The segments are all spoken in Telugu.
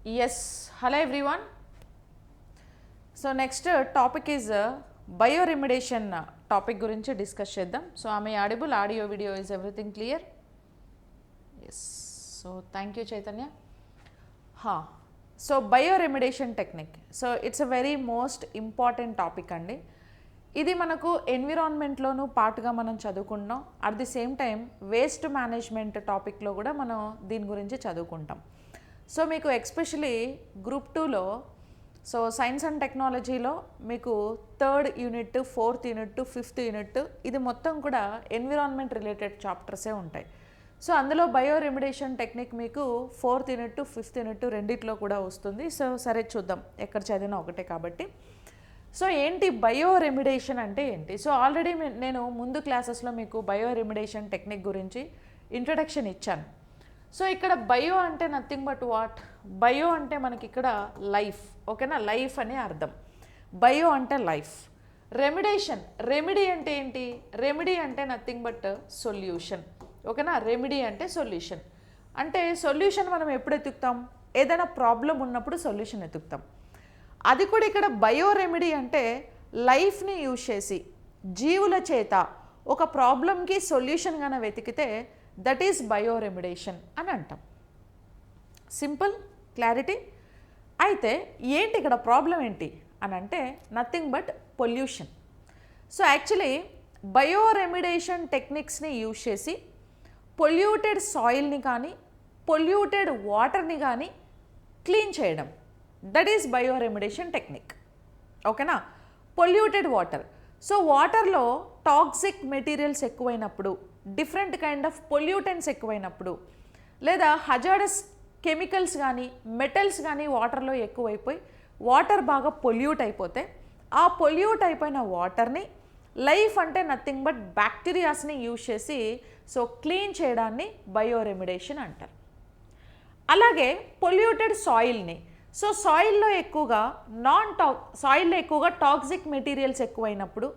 Yes, hello everyone. So next topic is bioremediation topic గురించి డిస్కస్ చేద్దాం. So am I audible audio video is everything clear? Yes. So thank you Chaitanya. So bioremediation technique, so it's a very most important topic అండి. ఇది మనకు ఎన్విరాన్మెంట్లోనూ పార్ట్గా మనం చదువుకుంటున్నాం. At the same time waste management టాపిక్లో కూడా మనం దీని గురించి చదువుకుంటాం. సో మీకు ఎక్స్పెషలీ గ్రూప్ 2లో సో సైన్స్ అండ్ టెక్నాలజీలో మీకు 3rd unit, 4th unit, 5th unit ఇది మొత్తం కూడా ఎన్విరాన్మెంట్ రిలేటెడ్ చాప్టర్సే ఉంటాయి. సో అందులో బయోరెమిడేషన్ టెక్నిక్ మీకు 4th యూనిట్, 5th యూనిట్ రెండిట్లో కూడా వస్తుంది. సో సరే చూద్దాం, ఎక్కడ చదివినా ఒకటే కాబట్టి. సో ఏంటి బయోరెమిడేషన్ అంటే ఏంటి? సో ఆల్రెడీ నేను ముందు క్లాసెస్లో మీకు బయోరెమిడేషన్ టెక్నిక్ గురించి ఇంట్రడక్షన్ ఇచ్చాను. సో ఇక్కడ బయో అంటే నథింగ్ బట్ వాట్? బయో అంటే మనకి ఇక్కడ లైఫ్, ఓకేనా? లైఫ్ అనే అర్థం. బయో అంటే లైఫ్. రెమిడేషన్, రెమిడీ అంటే ఏంటి? రెమిడీ అంటే నథింగ్ బట్ సొల్యూషన్, ఓకేనా? రెమిడీ అంటే సొల్యూషన్. అంటే సొల్యూషన్ మనం ఎప్పుడు ఎతుకుతాం? ఏదైనా ప్రాబ్లం ఉన్నప్పుడు సొల్యూషన్ ఎతుకుతాం. అది కూడా ఇక్కడ బయో రెమిడీ అంటే లైఫ్ని యూజ్ చేసి జీవుల చేత ఒక ప్రాబ్లంకి సొల్యూషన్ గానే వెతికితే దట్ ఈస్ బయోరెమిడేషన్ అని అంటాం. Simple, clarity. అయితే ఏంటి ఇక్కడ ప్రాబ్లం ఏంటి అని అంటే nothing but pollution. So actually bioremediation టెక్నిక్స్ని యూజ్ చేసి పొల్యూటెడ్ సాయిల్ని కానీ పొల్యూటెడ్ వాటర్ని కానీ క్లీన్ చేయడం, దట్ ఈస్ బయోరెమిడేషన్ టెక్నిక్, ఓకేనా? పొల్యూటెడ్ వాటర్, సో వాటర్లో టాక్సిక్ మెటీరియల్స్ ఎక్కువైనప్పుడు, డిఫరెంట్ కైండ్ ఆఫ్ పొల్యూటెంట్స్ ఎక్కువైనప్పుడు, లేదా హజార్డస్ కెమికల్స్ కానీ మెటల్స్ కానీ వాటర్లో ఎక్కువైపోయి వాటర్ బాగా పొల్యూట్ అయిపోతే ఆ పొల్యూట్ అయిపోయిన వాటర్ని లైఫ్ అంటే నథింగ్ బట్ బ్యాక్టీరియాస్ని యూజ్ చేసి సో క్లీన్ చేయడాన్ని బయోరెమిడేషన్ అంటారు. అలాగే పొల్యూటెడ్ సాయిల్ని, సో సాయిల్లో ఎక్కువగా సాయిల్లో ఎక్కువగా టాక్సిక్ మెటీరియల్స్ ఎక్కువైనప్పుడు,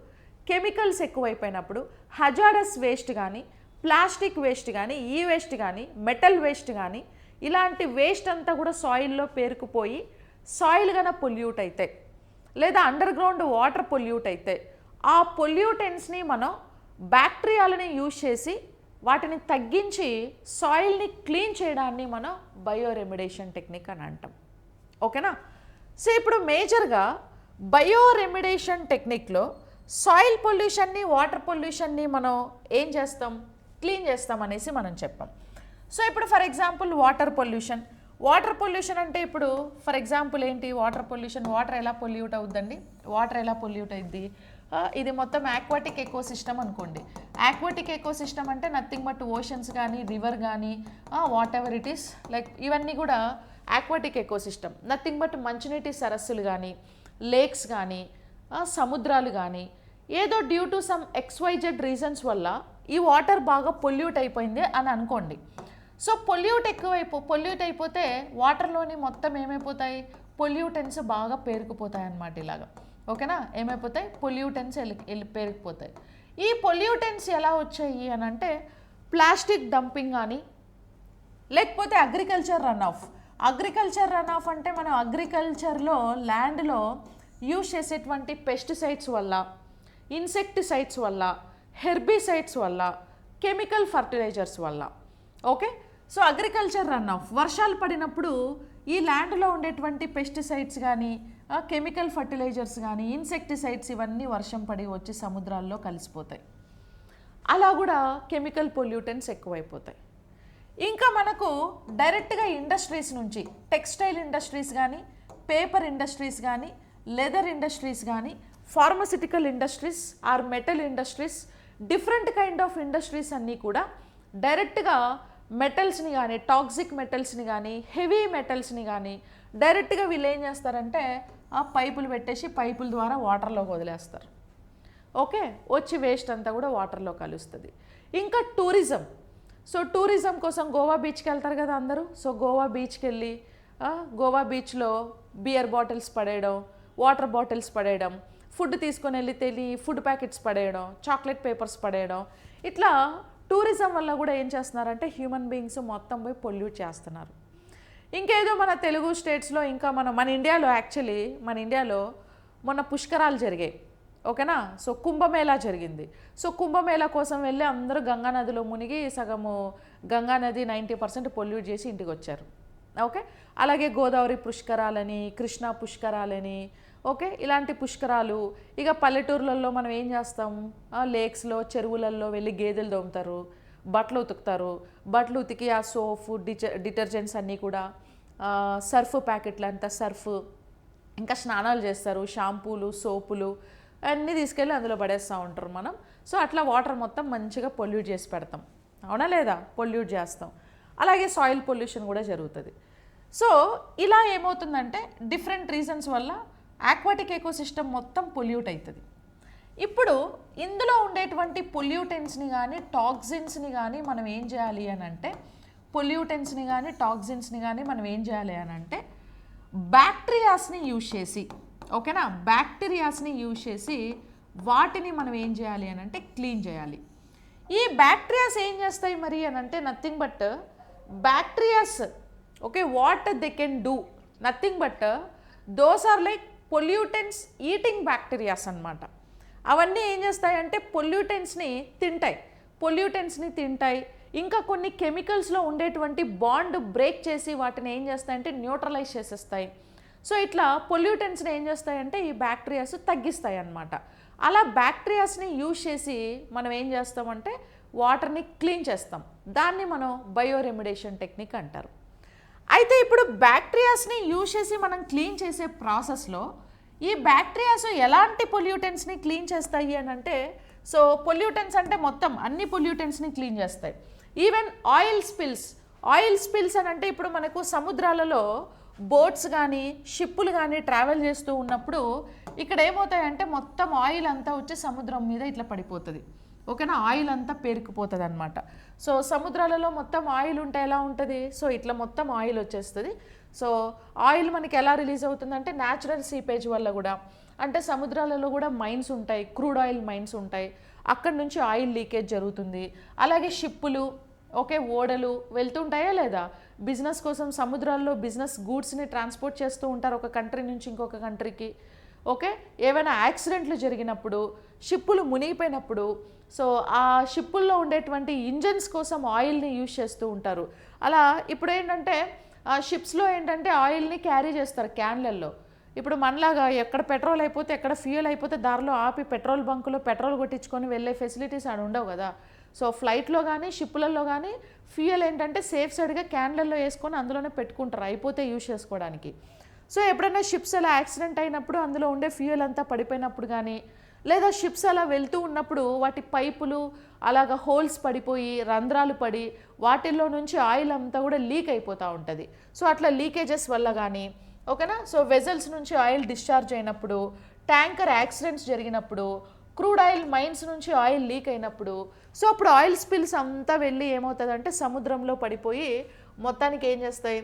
కెమికల్స్ ఎక్కువైపోయినప్పుడు, హజార్డస్ వేస్ట్ కానీ ప్లాస్టిక్ వేస్ట్ కానీ ఈ వేస్ట్ కానీ మెటల్ వేస్ట్ కానీ ఇలాంటి వేస్ట్ అంతా కూడా సాయిల్లో పేరుకుపోయి సాయిల్ కన్నా పొల్యూట్ అయితే, లేదా అండర్ గ్రౌండ్ వాటర్ పొల్యూట్ అయితే ఆ పొల్యూటెంట్స్ని మనం బ్యాక్టీరియాలని యూజ్ చేసి వాటిని తగ్గించి సాయిల్ని క్లీన్ చేయడాన్ని మనం బయోరెమిడేషన్ టెక్నిక్ అని అంటాం, ఓకేనా? సో ఇప్పుడు మేజర్గా బయోరెమిడేషన్ టెక్నిక్లో సాయిల్ పొల్యూషన్ని, వాటర్ పొల్యూషన్ని మనం ఏం చేస్తాం? క్లీన్ చేస్తాం అనేసి మనం చెప్పాం. సో ఇప్పుడు for example water pollution. Water pollution అంటే ఇప్పుడు ఫర్ ఎగ్జాంపుల్ ఏంటి? వాటర్ పొల్యూషన్, వాటర్ ఎలా పొల్యూట్ అవుద్దండి? వాటర్ ఎలా పొల్యూట్ అయింది? ఇది మొత్తం ఆక్వాటిక్ ఎకోసిస్టమ్ అనుకోండి. ఆక్వాటిక్ ఎకోసిస్టమ్ అంటే నథింగ్ బట్ ఓషన్స్ కానీ రివర్ కానీ what ever it is, like ఇవన్నీ కూడా ఆక్వాటిక్ ఎకోసిస్టమ్. నథింగ్ బట్ మంచినీటి సరస్సులు కానీ లేక్స్ కానీ సముద్రాలు కానీ ఏదో due to some XYZ reasons వల్ల ఈ వాటర్ బాగా పొల్యూట్ అయిపోయింది అని అనుకోండి. సో పొల్యూట్ అయిపోతే వాటర్లోని మొత్తం ఏమైపోతాయి? పొల్యూటెంట్స్ బాగా పేరుకుపోతాయి అన్నమాట. ఇలాగా, ఓకేనా? ఏమైపోతాయి? పొల్యూటెంట్స్ పేరుకుపోతాయి. ఈ పొల్యూటెంట్స్ ఎలా వచ్చాయి అని అంటే ప్లాస్టిక్ డంపింగ్ కానీ, లేకపోతే agriculture run of. Agriculture run of అంటే మనం అగ్రికల్చర్లో ల్యాండ్లో యూజ్ చేసేటువంటి పెస్టిసైడ్స్ వల్ల, ఇన్సెక్టిసైడ్స్ వల్ల, హెర్బిసైడ్స్ వల్ల, కెమికల్ ఫర్టిలైజర్స్ వల్ల, okay? So agriculture run of, వర్షాలు పడినప్పుడు ఈ ల్యాండ్లో ఉండేటువంటి పెస్టిసైడ్స్ కానీ కెమికల్ ఫర్టిలైజర్స్ కానీ ఇన్సెక్టిసైడ్స్ ఇవన్నీ వర్షం పడి వచ్చి సముద్రాల్లో కలిసిపోతాయి. అలా కూడా కెమికల్ పొల్యూటెంట్స్ ఎక్కువైపోతాయి. ఇంకా మనకు డైరెక్ట్గా ఇండస్ట్రీస్ నుంచి టెక్స్టైల్ ఇండస్ట్రీస్ కానీ, పేపర్ ఇండస్ట్రీస్ కానీ, లెదర్ ఇండస్ట్రీస్ కానీ, pharmaceutical industries are metal industries, different kind of industries అన్నీ కూడా డైరెక్ట్గా మెటల్స్ని కానీ, టాక్సిక్ మెటల్స్ని కానీ, హెవీ మెటల్స్ని కానీ డైరెక్ట్గా వీళ్ళు ఏం చేస్తారంటే పైపులు పెట్టేసి పైపుల ద్వారా వాటర్లోకి వదిలేస్తారు, ఓకే? వచ్చి వేస్ట్ అంతా కూడా వాటర్లో కలుస్తుంది. ఇంకా టూరిజం. సో టూరిజం కోసం గోవా బీచ్కి వెళ్తారు కదా అందరూ. సో గోవా బీచ్కి వెళ్ళి గోవా బీచ్లో బియర్ బాటిల్స్ పడేయడం, వాటర్ బాటిల్స్ పడేయడం, ఫుడ్ తీసుకొని వెళ్ళి ఫుడ్ ప్యాకెట్స్ పడేయడం, చాక్లెట్ పేపర్స్ పడేయడం, ఇట్లా టూరిజం వల్ల కూడా ఏం చేస్తున్నారంటే హ్యూమన్ బీయింగ్స్ మొత్తం పోయి పొల్యూట్ చేస్తున్నారు. ఇంకేదో మన తెలుగు స్టేట్స్లో ఇంకా మన ఇండియాలో యాక్చువల్లీ మన ఇండియాలో మొన్న పుష్కరాలు జరిగాయి, ఓకేనా. సో కుంభమేళా జరిగింది. సో కుంభమేళా కోసం వెళ్ళి అందరూ గంగా నదిలో మునిగి సగము గంగా నది 90% పొల్యూట్ చేసి ఇంటికి వచ్చారు, ఓకే. అలాగే గోదావరి పుష్కరాలని, కృష్ణా పుష్కరాలని, ఓకే, ఇలాంటి పుష్కరాలు. ఇక పల్లెటూర్లలో మనం ఏం చేస్తాం, లేక్స్లో చెరువులలో వెళ్ళి గేదెలు దోముతారు, బట్టలు ఉతుకుతారు, బట్టలు ఉతికి ఆ సోపు డిటర్జెంట్స్ అన్నీ కూడా సర్ఫ్ ప్యాకెట్లు అంతా సర్ఫ్, ఇంకా స్నానాలు చేస్తారు, షాంపూలు సోపులు అన్నీ తీసుకెళ్ళి అందులో పడేస్తూ ఉంటారు మనం. సో అట్లా వాటర్ మొత్తం మంచిగా పొల్యూట్ చేసి పెడతాం, అవునా లేదా, పొల్యూట్ చేస్తాం. అలాగే సాయిల్ పొల్యూషన్ కూడా జరుగుతుంది. సో ఇలా ఏమవుతుందంటే డిఫరెంట్ రీజన్స్ వల్ల ఆక్వాటిక్ ఎకోసిస్టమ్ మొత్తం పొల్యూట్ అవుతుంది. ఇప్పుడు ఇందులో ఉండేటువంటి పొల్యూటెంట్స్ని కానీ టాక్సిన్స్ని కానీ మనం ఏం చేయాలి అని అంటే, పొల్యూటెంట్స్ని కానీ టాక్సిన్స్ని కానీ మనం ఏం చేయాలి అని అంటే బ్యాక్టీరియాస్ని యూజ్ చేసి, ఓకేనా, బ్యాక్టీరియాస్ని యూజ్ చేసి వాటిని మనం ఏం చేయాలి అని అంటే క్లీన్ చేయాలి. ఈ బ్యాక్టీరియాస్ ఏం చేస్తాయి మరి అని అంటే nothing but bacterias, okay, what they can do nothing but those are like pollutants eating bacterias అన్నమాట. అవన్నీ ఏం చేస్తాయంటే పొల్యూటెంట్స్ని తింటాయి. ఇంకా కొన్ని కెమికల్స్లో ఉండేటువంటి బాండ్ బ్రేక్ చేసి వాటిని ఏం చేస్తాయంటే న్యూట్రలైజ్ చేసేస్తాయి. సో ఇట్లా పొల్యూటెంట్స్ని ఏం చేస్తాయంటే ఈ బ్యాక్టీరియాస్ తగ్గిస్తాయి అన్నమాట. అలా బ్యాక్టీరియాస్ని యూజ్ చేసి మనం ఏం చేస్తామంటే వాటర్ని క్లీన్ చేస్తాం. దాన్ని మనం బయోరెమిడేషన్ టెక్నిక్ అంటారు. అయితే ఇప్పుడు బ్యాక్టీరియాస్ని యూజ్ చేసి మనం క్లీన్ చేసే ప్రాసెస్లో ఈ బ్యాక్టీరియాస్ ఎలాంటి పొల్యూటెంట్స్ని క్లీన్ చేస్తాయి అని అంటే, సో పొల్యూటెంట్స్ అంటే మొత్తం అన్ని పొల్యూటెంట్స్ని క్లీన్ చేస్తాయి. ఈవెన్ ఆయిల్ స్పిల్స్ అని అంటే ఇప్పుడు మనకు సముద్రాలలో బోట్స్ కానీ షిప్పులు కానీ ట్రావెల్ చేస్తూ ఉన్నప్పుడు ఇక్కడ ఏమవుతాయంటే మొత్తం ఆయిల్ అంతా వచ్చి సముద్రం మీద ఇట్లా పడిపోతుంది, ఓకేనా, ఆయిల్ అంతా పేరుకుపోతుంది అనమాట. సో సముద్రాలలో మొత్తం ఆయిల్ ఉంటే ఎలా ఉంటుంది, సో ఇట్లా మొత్తం ఆయిల్ వచ్చేస్తుంది. సో ఆయిల్ మనకి ఎలా రిలీజ్ అవుతుందంటే న్యాచురల్ సీపేజ్ వల్ల కూడా, అంటే సముద్రాలలో కూడా మైన్స్ ఉంటాయి, క్రూడ్ ఆయిల్ మైన్స్ ఉంటాయి, అక్కడి నుంచి ఆయిల్ లీకేజ్ జరుగుతుంది. అలాగే షిప్పులు, ఓకే, ఓడలు వెళ్తుంటాయా లేదా బిజినెస్ కోసం, సముద్రాల్లో బిజినెస్ గూడ్స్ని ట్రాన్స్పోర్ట్ చేస్తూ ఉంటారు ఒక కంట్రీ నుంచి ఇంకొక కంట్రీకి, ఓకే. ఏవైనా యాక్సిడెంట్లు జరిగినప్పుడు, షిప్పులు మునిగిపోయినప్పుడు, సో ఆ షిప్పుల్లో ఉండేటువంటి ఇంజన్స్ కోసం ఆయిల్ని యూజ్ చేస్తూ ఉంటారు. అలా ఇప్పుడు ఏంటంటే షిప్స్లో ఏంటంటే ఆయిల్ని క్యారీ చేస్తారు క్యాన్లల్లో. ఇప్పుడు మనలాగా ఎక్కడ పెట్రోల్ అయిపోతే ఎక్కడ ఫ్యూయల్ అయిపోతే దారిలో ఆపి పెట్రోల్ బంకులో పెట్రోల్ కొట్టించుకొని వెళ్ళే ఫెసిలిటీస్ ఆడ ఉండవు కదా. సో ఫ్లైట్లో కానీ షిప్పులలో కానీ ఫ్యూయల్ ఏంటంటే సేఫ్ సైడ్గా క్యాన్లలో వేసుకొని అందులోనే పెట్టుకుంటారు అయిపోతే యూజ్ చేసుకోవడానికి. సో ఎప్పుడైనా షిప్స్ అలా యాక్సిడెంట్ అయినప్పుడు అందులో ఉండే ఫ్యూయల్ అంతా పడిపోయినప్పుడు కానీ, లేదా షిప్స్ అలా వెళ్తూ ఉన్నప్పుడు వాటి పైపులు అలాగా హోల్స్ పడిపోయి రంధ్రాలు పడి వాటిల్లో నుంచి ఆయిల్ అంతా కూడా లీక్ అయిపోతూ ఉంటుంది. సో అట్లా లీకేజెస్ వల్ల కానీ, ఓకేనా, సో వెజల్స్ నుంచి ఆయిల్ డిశ్చార్జ్ అయినప్పుడు, ట్యాంకర్ యాక్సిడెంట్స్ జరిగినప్పుడు, క్రూడ్ ఆయిల్ మైన్స్ నుంచి ఆయిల్ లీక్ అయినప్పుడు, సో అప్పుడు ఆయిల్ స్పిల్స్ అంతా వెళ్ళి ఏమవుతుందంటే సముద్రంలో పడిపోయి మొత్తానికి ఏం చేస్తాయి,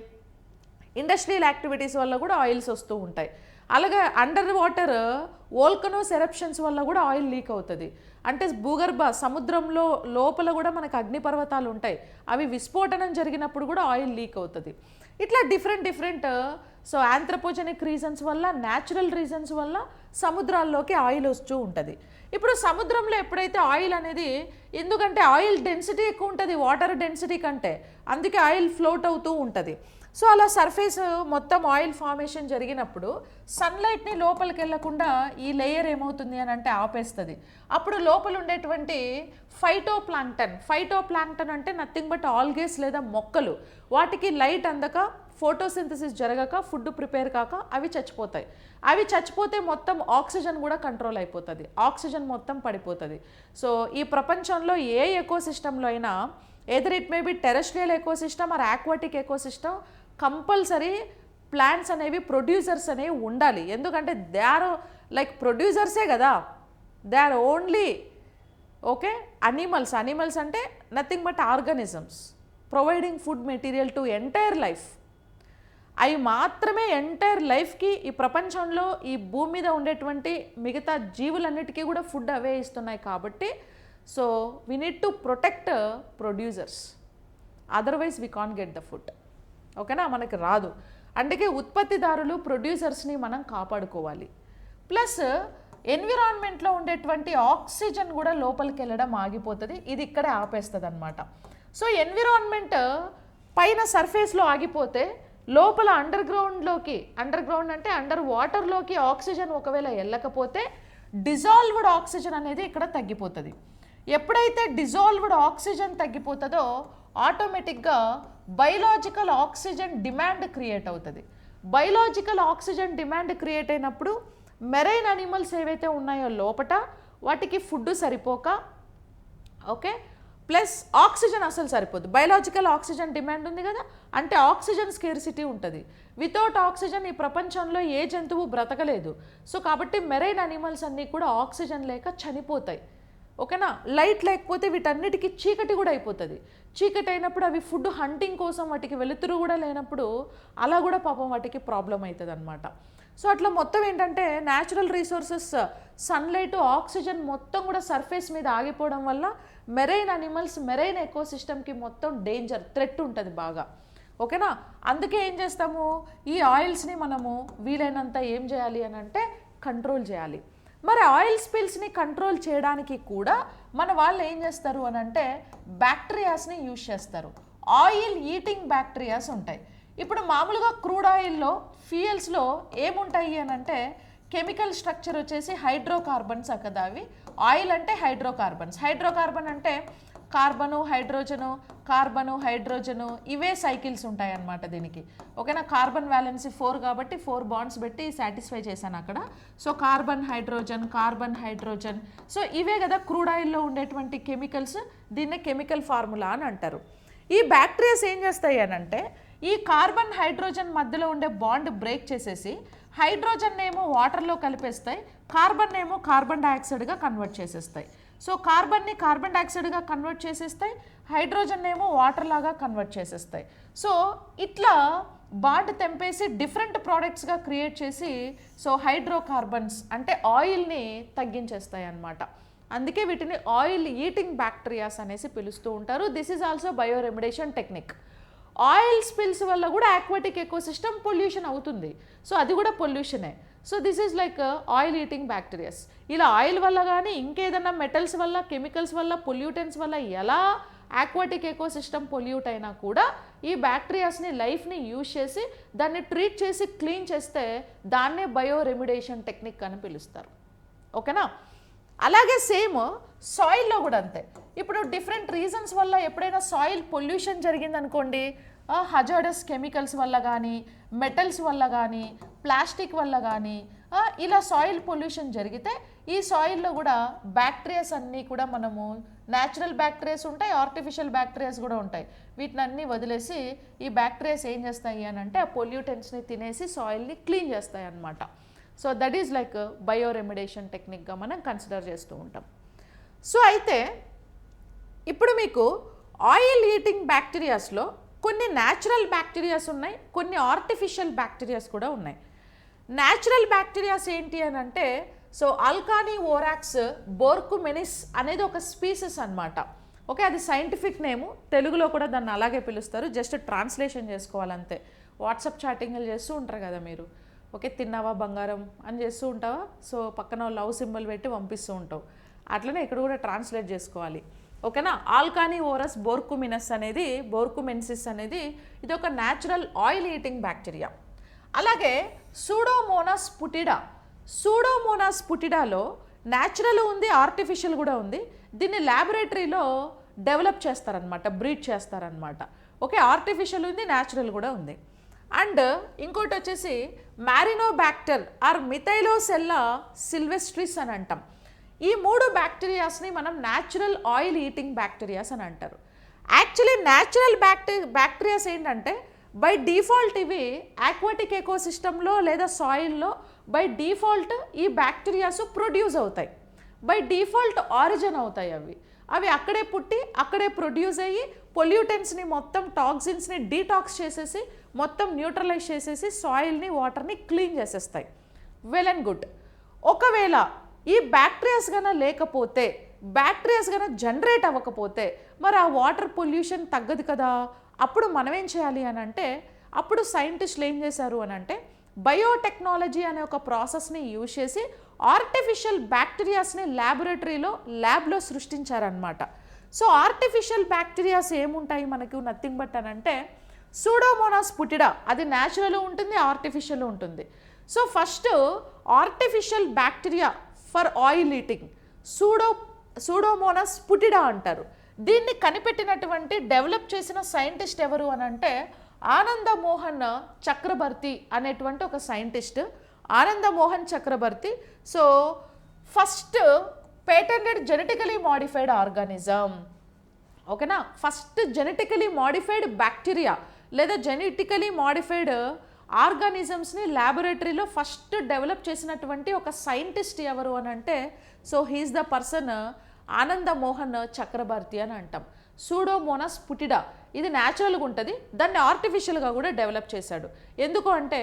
ఇండస్ట్రియల్ యాక్టివిటీస్ వల్ల కూడా ఆయిల్స్ వస్తూ ఉంటాయి. అలాగే అండర్ వాటర్ వోల్కనోస్ ఎరప్షన్స్ వల్ల కూడా ఆయిల్ లీక్ అవుతుంది. అంటే భూగర్భ సముద్రంలో లోపల కూడా మనకు అగ్నిపర్వతాలు ఉంటాయి, అవి విస్ఫోటనం జరిగినప్పుడు కూడా ఆయిల్ లీక్ అవుతుంది. ఇట్లా డిఫరెంట్ సో ఆంథ్రపోజెనిక్ రీజన్స్ వల్ల, న్యాచురల్ రీజన్స్ వల్ల సముద్రాల్లోకి ఆయిల్ వస్తూ ఉంటుంది. ఇప్పుడు సముద్రంలో ఎప్పుడైతే ఆయిల్ అనేది, ఎందుకంటే ఆయిల్ డెన్సిటీ ఎక్కువ ఉంటుంది వాటర్ డెన్సిటీ కంటే, అందుకే ఆయిల్ ఫ్లోట్ అవుతూ ఉంటుంది. సో అలా సర్ఫేస్ మొత్తం ఆయిల్ ఫార్మేషన్ జరిగినప్పుడు సన్లైట్ని లోపలికి వెళ్ళకుండా ఈ లేయర్ ఏమవుతుంది అని అంటే ఆపేస్తుంది. అప్పుడు లోపల ఉండేటువంటి ఫైటోప్లాంక్టన్ అంటే నథింగ్ బట్ ఆల్గేస్ లేదా మొక్కలు, వాటికి లైట్ అందక ఫోటోసింథసిస్ జరగక ఫుడ్ ప్రిపేర్ కాక అవి చచ్చిపోతాయి. అవి చచ్చిపోతే మొత్తం ఆక్సిజన్ కూడా కంట్రోల్ అయిపోతుంది, ఆక్సిజన్ మొత్తం పడిపోతుంది. సో ఈ ప్రపంచంలో ఏ ఎకోసిస్టంలో అయినా either it may be terrestrial ecosystem or aquatic ecosystem, compulsory plants అనేవి ప్రొడ్యూసర్స్ అనేవి ఉండాలి. ఎందుకంటే దే ఆర్ లైక్ ప్రొడ్యూసర్సే కదా, they are only okay animals అంటే nothing but organisms providing food material to entire life. అవి మాత్రమే ఎంటైర్ లైఫ్కి, ఈ ప్రపంచంలో ఈ భూమి మీద ఉండేటువంటి మిగతా జీవులన్నిటికీ కూడా ఫుడ్ అవే ఇస్తున్నాయి. కాబట్టి so we need to protect producers, otherwise we can't get the food. ఓకేనా, మనకి రాదు. అందుకే ఉత్పత్తిదారులు ప్రొడ్యూసర్స్ని మనం కాపాడుకోవాలి. ప్లస్ ఎన్విరాన్మెంట్లో ఉండేటువంటి ఆక్సిజన్ కూడా లోపలికి వెళ్ళడం ఆగిపోతుంది, ఇది ఇక్కడే ఆపేస్తుంది అనమాట. సో ఎన్విరాన్మెంట్ పైన సర్ఫేస్లో ఆగిపోతే లోపల అండర్ గ్రౌండ్ అంటే అండర్ వాటర్లోకి ఆక్సిజన్ ఒకవేళ వెళ్ళకపోతే డిజాల్వ్డ్ ఆక్సిజన్ అనేది ఇక్కడ తగ్గిపోతుంది. ఎప్పుడైతే డిజాల్వ్డ్ ఆక్సిజన్ తగ్గిపోతుందో ఆటోమేటిక్గా బయలాజికల్ ఆక్సిజన్ డిమాండ్ క్రియేట్ అవుతుంది. బయలాజికల్ ఆక్సిజన్ డిమాండ్ క్రియేట్ అయినప్పుడు మెరైన్ అనిమల్స్ ఏవైతే ఉన్నాయో లోపట వాటికి ఫుడ్ సరిపోక, ఓకే, ప్లస్ ఆక్సిజన్ అసలు సరిపోదు. బయలాజికల్ ఆక్సిజన్ డిమాండ్ ఉంది కదా, అంటే ఆక్సిజన్ స్కేర్సిటీ ఉంటుంది. వితౌట్ ఆక్సిజన్ ఈ ప్రపంచంలో ఏ జంతువు బ్రతకలేదు. సో కాబట్టి మెరైన్ అనిమల్స్ అన్నీ కూడా ఆక్సిజన్ లేక చనిపోతాయి. ఓకేనా, లైట్ లేకపోతే వీటన్నిటికీ చీకటి కూడా అయిపోతుంది. చీకటి అయినప్పుడు అవి ఫుడ్ హంటింగ్ కోసం వాటికి వెలుతురు కూడా లేనప్పుడు అలా కూడా పాపం వాటికి ప్రాబ్లం అవుతుంది అనమాట. సో అట్లా మొత్తం ఏంటంటే న్యాచురల్ రిసోర్సెస్, సన్లైట్, ఆక్సిజన్ మొత్తం కూడా సర్ఫేస్ మీద ఆగిపోవడం వల్ల మెరైన్ అనిమల్స్, మెరైన్ ఎకోసిస్టమ్కి మొత్తం డేంజర్, థ్రెట్ ఉంటుంది బాగా. ఓకేనా, అందుకే ఏం చేస్తాము, ఈ ఆయిల్స్ని మనము వీలైనంత ఏం చేయాలి అని అంటే కంట్రోల్ చేయాలి. మరి ఆయిల్ స్పిల్స్ని కంట్రోల్ చేయడానికి కూడా మన వాళ్ళు ఏం చేస్తారు అని అంటే బ్యాక్టీరియాస్ని యూజ్ చేస్తారు. ఆయిల్ ఈటింగ్ బ్యాక్టీరియాస్ ఉంటాయి. ఇప్పుడు మామూలుగా క్రూడ్ ఆయిల్లో, ఫ్యూయల్స్లో ఏముంటాయి అని అంటే కెమికల్ స్ట్రక్చర్ వచ్చేసి హైడ్రోకార్బన్స్ కదా. అవి ఆయిల్ అంటే హైడ్రోకార్బన్స్. హైడ్రోకార్బన్ అంటే కార్బను, హైడ్రోజను, కార్బను, హైడ్రోజను, ఇవే సైకిల్స్ ఉంటాయి అన్నమాట దీనికి. ఓకేనా, కార్బన్ వ్యాలెన్సీ 4 కాబట్టి 4 బాండ్స్ పెట్టి సాటిస్ఫై చేశాను అక్కడ. So carbon hydrogen, carbon hydrogen, so ఇవే కదా క్రూడ్ ఆయిల్లో ఉండేటువంటి కెమికల్స్. దీన్నే కెమికల్ ఫార్ములా అని అంటారు. ఈ బ్యాక్టీరియాస్ ఏం చేస్తాయి అని అంటే ఈ కార్బన్ హైడ్రోజన్ మధ్యలో ఉండే బాండ్ బ్రేక్ చేసేసి హైడ్రోజన్ ఏమో వాటర్లో కలిపేస్తాయి, కార్బన్ ఏమో కార్బన్ డైఆక్సైడ్గా కన్వర్ట్ చేసేస్తాయి. సో కార్బన్ని కార్బన్ డైఆక్సైడ్గా కన్వర్ట్ చేసేస్తాయి, హైడ్రోజన్ ఏమో వాటర్ లాగా కన్వర్ట్ చేసేస్తాయి. సో ఇట్లా బాండ్ తెంపేసి డిఫరెంట్ ప్రోడక్ట్స్గా క్రియేట్ చేసి సో హైడ్రోకార్బన్స్ అంటే ఆయిల్ని తగ్గించేస్తాయి అన్నమాట. అందుకే వీటిని ఆయిల్ ఈటింగ్ బ్యాక్టీరియాస్ అనేసి పిలుస్తూ ఉంటారు. This is also bioremediation technique. Oil spills వల్ల కూడా ఆక్వాటిక్ ఎకోసిస్టమ్ పొల్యూషన్ అవుతుంది. సో అది కూడా పొల్యూషనే. So this is like oil eating bacterias. ఇలా ఆయిల్ వల్ల కానీ ఇంకేదన్నా మెటల్స్ వల్ల, కెమికల్స్ వల్ల, పొల్యూటెంట్స్ వల్ల ఎలా ఆక్వాటిక్ ఎకోసిస్టమ్ పొల్యూట్ అయినా కూడా ఈ బ్యాక్టీరియాస్ని, లైఫ్ని యూజ్ చేసి దాన్ని ట్రీట్ చేసి క్లీన్ చేస్తే దాన్నే బయోరెమిడేషన్ టెక్నిక్ అని పిలుస్తారు. ఓకేనా, అలాగే సేమ్ సాయిల్లో కూడా అంతే. ఇప్పుడు డిఫరెంట్ రీజన్స్ వల్ల ఎప్పుడైనా సాయిల్ పొల్యూషన్ జరిగిందనుకోండి, హజార్డస్ కెమికల్స్ వల్ల కానీ, మెటల్స్ వల్ల కానీ, ప్లాస్టిక్ వల్ల కానీ ఇలా సాయిల్ పొల్యూషన్ జరిగితే ఈ సాయిల్లో కూడా బ్యాక్టీరియాస్ అన్నీ కూడా మనము న్యాచురల్ బ్యాక్టీరియాస్ ఉంటాయి, ఆర్టిఫిషియల్ బ్యాక్టీరియాస్ కూడా ఉంటాయి. వీటిని అన్నీ వదిలేసి ఈ బ్యాక్టీరియాస్ ఏం చేస్తాయి అని అంటే ఆ పొల్యూటెంట్స్ని తినేసి సాయిల్ని క్లీన్ చేస్తాయి అన్నమాట. సో దట్ ఈజ్ లైక్ బయోరెమిడేషన్ టెక్నిక్గా మనం కన్సిడర్ చేస్తూ ఉంటాం. సో అయితే ఇప్పుడు మీకు ఆయిల్ ఈటింగ్ బ్యాక్టీరియాస్లో కొన్ని న్యాచురల్ బ్యాక్టీరియాస్ ఉన్నాయి, కొన్ని ఆర్టిఫిషియల్ బ్యాక్టీరియాస్ కూడా ఉన్నాయి. న్యాచురల్ బ్యాక్టీరియాస్ ఏంటి అని అంటే సో అల్కానీ ఓరాక్స్ బోర్కుమెనిస్ అనేది ఒక స్పీసెస్ అన్నమాట. ఓకే, అది సైంటిఫిక్ నేము, తెలుగులో కూడా దాన్ని అలాగే పిలుస్తారు. జస్ట్ ట్రాన్స్లేషన్ చేసుకోవాలంతే. వాట్సాప్ చాటింగ్లు చేస్తూ ఉంటారు కదా మీరు, ఓకే, తిన్నావా బంగారం అని చేస్తూ ఉంటావా, సో పక్కన లవ్ సింబల్ పెట్టి పంపిస్తూ ఉంటావు. అట్లనే ఇక్కడ కూడా ట్రాన్స్లేట్ చేసుకోవాలి. ఓకేనా, ఆల్కానీ ఓరస్ బోర్కుమెన్సిస్ అనేది ఇది ఒక న్యాచురల్ ఆయిల్ ఈటింగ్ బ్యాక్టీరియా. అలాగే సూడోమోనాస్ పుటిడాలో న్యాచురల్ ఉంది, ఆర్టిఫిషియల్ కూడా ఉంది. దీన్ని ల్యాబొరేటరీలో డెవలప్ చేస్తారనమాట, బ్రీడ్ చేస్తారనమాట. ఓకే, ఆర్టిఫిషియల్ ఉంది, న్యాచురల్ కూడా ఉంది. అండ్ ఇంకోటి వచ్చేసి మ్యారినోబ్యాక్టర్ ఆర్ మిథైలోసెల్లా సిల్వెస్ట్రిస్ అని అంటాం. ఈ 3 బ్యాక్టీరియాస్ని మనం న్యాచురల్ ఆయిల్ ఈటింగ్ బ్యాక్టీరియాస్ అని అంటారు. యాక్చువల్లీ న్యాచురల్ బ్యాక్టీరియాస్ ఏంటంటే బై డిఫాల్ట్ ఇవి ఆక్వాటిక్ ఎకోసిస్టంలో లేదా సాయిల్లో బై డిఫాల్ట్ ఈ బ్యాక్టీరియాస్ ప్రొడ్యూస్ అవుతాయి, బై డిఫాల్ట్ ఆరిజిన్ అవుతాయి. అవి అక్కడే పుట్టి అక్కడే ప్రొడ్యూస్ అయ్యి పొల్యూటెంట్స్ని మొత్తం టాక్సిన్స్ని డీటాక్స్ చేసేసి మొత్తం న్యూట్రలైజ్ చేసేసి సాయిల్ని, వాటర్ని క్లీన్ చేసేస్తాయి. Well and good. ఒకవేళ ఈ బ్యాక్టీరియాస్ కన్నా లేకపోతే, బ్యాక్టీరియాస్ కన్నా జనరేట్ అవ్వకపోతే మరి ఆ వాటర్ పొల్యూషన్ తగ్గదు కదా. అప్పుడు మనం ఏం చేయాలి అని అంటే అప్పుడు సైంటిస్టులు ఏం చేశారు అని అంటే బయోటెక్నాలజీ అనే ఒక ప్రాసెస్ని యూజ్ చేసి ఆర్టిఫిషియల్ బ్యాక్టీరియాస్ని ల్యాబ్లో సృష్టించారనమాట. సో ఆర్టిఫిషియల్ బ్యాక్టీరియాస్ ఏముంటాయి మనకు నథింగ్ బట్ అని అంటే సూడోమోనాస్ పుటిడా, అది న్యాచురల్ ఉంటుంది, ఆర్టిఫిషియల్ ఉంటుంది. So first artificial bacteria for oil eating Pseudomonas putida అంటారు. దీన్ని కనిపెట్టినటువంటి డెవలప్ చేసిన సైంటిస్ట్ ఎవరు అని అంటే ఆనంద మోహన్ చక్రబర్తి అనేటువంటి ఒక సైంటిస్ట్, ఆనంద Mohan Chakrabarti. So first patented genetically modified organism, ఓకేనా. ఫస్ట్ జెనెటికలీ మాడిఫైడ్ బ్యాక్టీరియా లేదా జెనెటికలీ మాడిఫైడ్ ఆర్గానిజమ్స్ని ల్యాబొరేటరీలో ఫస్ట్ డెవలప్ చేసినటువంటి ఒక సైంటిస్ట్ ఎవరు అని అంటే సో హీఈస్ ద పర్సన్ ఆనంద మోహన్ చక్రబర్తి అని అంటాం. సూడోమోనాస్ పుటిడా ఇది న్యాచురల్గా ఉంటుంది, దాన్ని ఆర్టిఫిషియల్గా కూడా డెవలప్ చేశాడు. ఎందుకు అంటే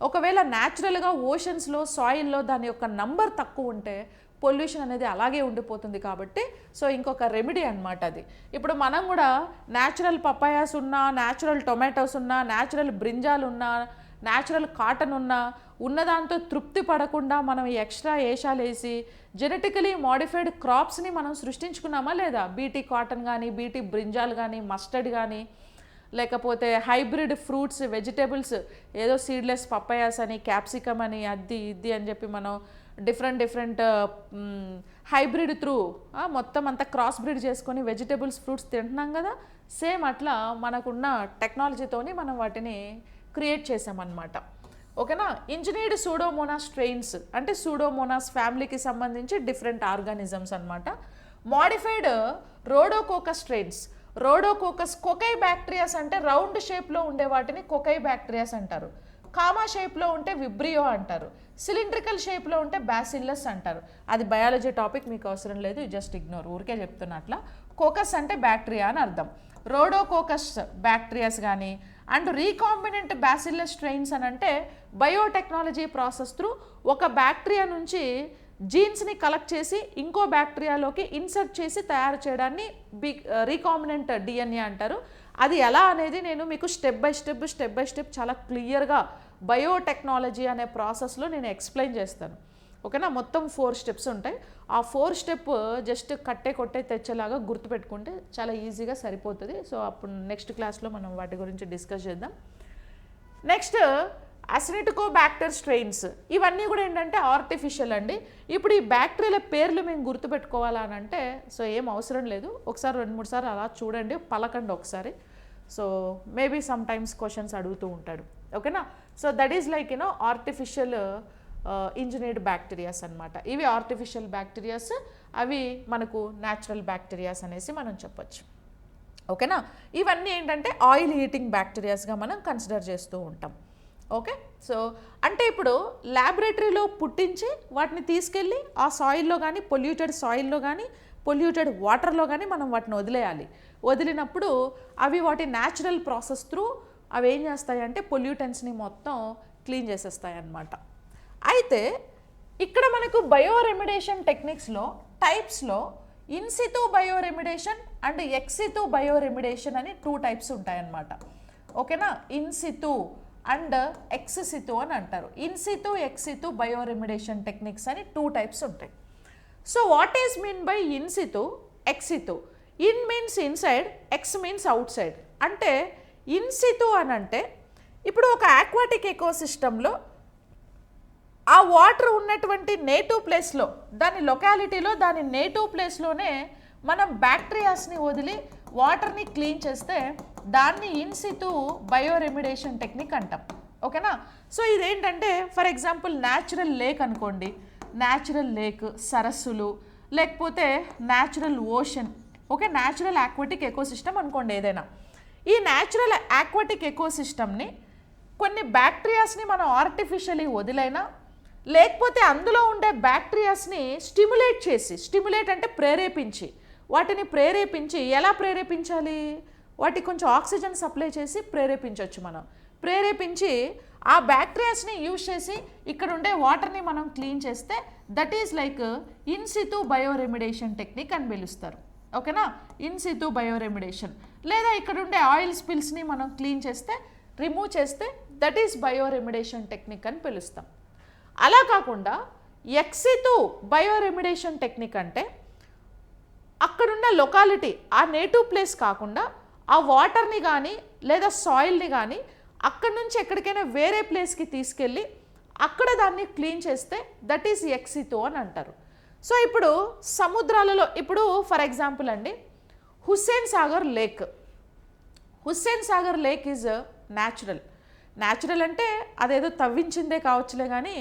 ఒకవేళ న్యాచురల్గా ఓషన్స్లో సాయిల్లో దాని యొక్క నంబర్ తక్కువ ఉంటే పొల్యూషన్ అనేది అలాగే ఉండిపోతుంది. కాబట్టి సో ఇంకొక రెమెడీ అనమాట అది. ఇప్పుడు మనం కూడా న్యాచురల్ పపాయాస్ ఉన్నా, న్యాచురల్ టొమాటోస్ ఉన్నా, న్యాచురల్ బ్రింజాలు ఉన్నా, న్యాచురల్ కాటన్ ఉన్నా, ఉన్నదాంతో తృప్తి పడకుండా మనం ఎక్స్ట్రా ఏషాలు వేసి జెనెటికలీ మాడిఫైడ్ క్రాప్స్ని మనం సృష్టించుకున్నామా లేదా? బీటీ కాటన్ కానీ, బీటీ బ్రింజాల్ కానీ, మస్టర్డ్ కానీ, లేకపోతే హైబ్రిడ్ ఫ్రూట్స్, వెజిటేబుల్స్, ఏదో సీడ్లెస్ పపాయాస్ అని, క్యాప్సికమ్ అని, అది ఇది అని చెప్పి మనం డిఫరెంట్ హైబ్రిడ్ త్రూ మొత్తం అంతా క్రాస్ బ్రీడ్ చేసుకొని వెజిటేబుల్స్, ఫ్రూట్స్ తింటున్నాం కదా. సేమ్ అట్లా మనకున్న టెక్నాలజీతోని మనం వాటిని క్రియేట్ చేసామన్నమాట, ఓకేనా. ఇంజనీర్డ్ సూడోమోనాస్ స్ట్రెయిన్స్ అంటే సూడోమోనాస్ ఫ్యామిలీకి సంబంధించి డిఫరెంట్ ఆర్గానిజమ్స్ అనమాట. మోడిఫైడ్ రోడోకోకస్ స్ట్రెయిన్స్, రోడోకోకస్ కొకై బ్యాక్టీరియాస్ అంటే రౌండ్ షేప్లో ఉండే వాటిని కొకై బ్యాక్టీరియాస్ అంటారు. కామా షేప్లో ఉంటే విబ్రియో అంటారు. సిలిండ్రికల్ షేప్లో ఉంటే బ్యాసిల్లస్ అంటారు. అది బయాలజీ టాపిక్, మీకు అవసరం లేదు, జస్ట్ ఇగ్నోర్, ఊరికే చెప్తున్నట్లా. కోకస్ అంటే బ్యాక్టీరియా అని అర్థం. రోడోకోకస్ బ్యాక్టీరియాస్ కానీ అండ్ రీకాంబినెంట్ బ్యాసిల్లస్ స్ట్రెయిన్స్ అని అంటే బయోటెక్నాలజీ ప్రాసెస్ త్రూ ఒక బ్యాక్టీరియా నుంచి జీన్స్ని కలెక్ట్ చేసి ఇంకో బ్యాక్టీరియాలోకి ఇన్సర్ట్ చేసి తయారు చేయడాన్ని రీకాంబినెంట్ డిఎన్ఏ అంటారు. అది ఎలా అనేది నేను మీకు స్టెప్ బై స్టెప్ చాలా క్లియర్గా బయోటెక్నాలజీ అనే ప్రాసెస్లో నేను ఎక్స్ప్లెయిన్ చేస్తాను, ఓకేనా. మొత్తం 4 స్టెప్స్ ఉంటాయి. ఆ 4 స్టెప్ జస్ట్ కొట్టే తెచ్చేలాగా గుర్తుపెట్టుకుంటే చాలా ఈజీగా సరిపోతుంది. సో అప్పుడు నెక్స్ట్ క్లాస్లో మనం వాటి గురించి డిస్కస్ చేద్దాం. నెక్స్ట్ అసినిటికోబాక్టర్ స్ట్రెయిన్స్, ఇవన్నీ కూడా ఏంటంటే ఆర్టిఫిషియల్ అండి. ఇప్పుడు ఈ బ్యాక్టీరియాల పేర్లు మేము గుర్తుపెట్టుకోవాలనంటే సో ఏం అవసరం లేదు, ఒకసారి 2-3 సార్లు అలా చూడండి, పలకండి ఒకసారి. So maybe some times questions అడుగుతూ ఉంటాడు, ఓకేనా. So that is like you know artificial engineered bacterias అనమాట. ఇవి ఆర్టిఫిషియల్ బ్యాక్టీరియాస్, అవి మనకు న్యాచురల్ బ్యాక్టీరియాస్ అనేసి మనం చెప్పొచ్చు, ఓకేనా. ఇవన్నీ ఏంటంటే ఆయిల్ హీటింగ్ బ్యాక్టీరియాస్గా మనం కన్సిడర్ చేస్తూ ఉంటాం, ఓకే. సో అంటే ఇప్పుడు ల్యాబొరేటరీలో పుట్టించి వాటిని తీసుకెళ్ళి ఆ సాయిల్లో కానీ, పొల్యూటెడ్ సాయిల్లో కానీ, పొల్యూటెడ్ వాటర్లో కానీ మనం వాటిని వదిలేయాలి. వదిలినప్పుడు అవి వాటి న్యాచురల్ ప్రాసెస్ త్రూ అవి ఏం చేస్తాయంటే పొల్యూటెంట్స్ని మొత్తం క్లీన్ చేసేస్తాయి అన్నమాట. అయితే ఇక్కడ మనకు బయోరెమిడేషన్ టెక్నిక్స్లో టైప్స్లో ఇన్సితు బయోరెమిడేషన్ అండ్ ఎక్సితు బయోరెమిడేషన్ అని 2 టైప్స్ ఉంటాయన్నమాట, ఓకేనా. ఇన్సితు అండ్ ఎక్సితు అని అంటారు. ఇన్సితు, ఎక్సితు బయోరెమిడేషన్ టెక్నిక్స్ అని 2 టైప్స్ ఉంటాయి. So what is mean by in situ, ex situ? In means inside, ex means outside. అంటే ఇన్సితు అని అంటే ఇప్పుడు ఒక ఆక్వాటిక్ ఎకోసిస్టంలో ఆ వాటర్ ఉన్నటువంటి నేటివ్ ప్లేస్లో, దాని లొకాలిటీలో, దాని నేటివ్ ప్లేస్లోనే మనం బ్యాక్టీరియాస్ని వదిలి వాటర్ని క్లీన్ చేస్తే దాన్ని ఇన్సితు బయోరెమిడేషన్ టెక్నిక్ అంటాం, ఓకేనా. సో ఇదేంటంటే ఫర్ ఎగ్జాంపుల్ న్యాచురల్ లేక్ అనుకోండి, న్యాచురల్ లేక్, సరస్సులు, లేకపోతే natural ocean, okay. Natural aquatic ecosystem అనుకోండి ఏదైనా. ఈ న్యాచురల్ ఆక్వాటిక్ ఎకోసిస్టమ్ని కొన్ని బ్యాక్టీరియాస్ని మనం ఆర్టిఫిషియలీ వదిలైనా, లేకపోతే అందులో ఉండే బ్యాక్టీరియాస్ని స్టిమ్యులేట్ చేసి, స్టిమ్యులేట్ అంటే ప్రేరేపించి, వాటిని ప్రేరేపించి ఎలా ప్రేరేపించాలి? వాటికి కొంచెం ఆక్సిజన్ సప్లై చేసి ప్రేరేపించవచ్చు మనం. ప్రేరేపించి ఆ బ్యాక్టీరియాస్ని యూజ్ చేసి ఇక్కడ ఉండే వాటర్ని మనం క్లీన్ చేస్తే దట్ ఈజ్ లైక్ ఇన్సితు బయోరెమిడేషన్ టెక్నిక్ అని పిలుస్తారు, ఓకేనా. ఇన్సితు బయోరెమిడేషన్. లేదా ఇక్కడ ఉండే ఆయిల్ స్పిల్స్ని మనం క్లీన్ చేస్తే రిమూవ్ చేస్తే దట్ ఈస్ బయోరెమిడేషన్ టెక్నిక్ అని పిలుస్తాం. అలా కాకుండా ఎక్సితు బయోరెమిడేషన్ టెక్నిక్ అంటే అక్కడున్న లొకాలిటీ, ఆ నేటివ్ ప్లేస్ కాకుండా ఆ వాటర్ని కానీ లేదా సాయిల్ని కానీ అక్కడి నుంచి ఎక్కడికైనా వేరే ప్లేస్కి తీసుకెళ్ళి అక్కడ దాన్ని క్లీన్ చేస్తే దట్ ఈస్ ఎక్సితో అని అంటారు. సో ఇప్పుడు సముద్రాలలో, ఇప్పుడు ఫర్ ఎగ్జాంపుల్ అండి, Hussain Sagar lake is natural అంటే అదేదో తవ్వించిందే కావచ్చులే కానీ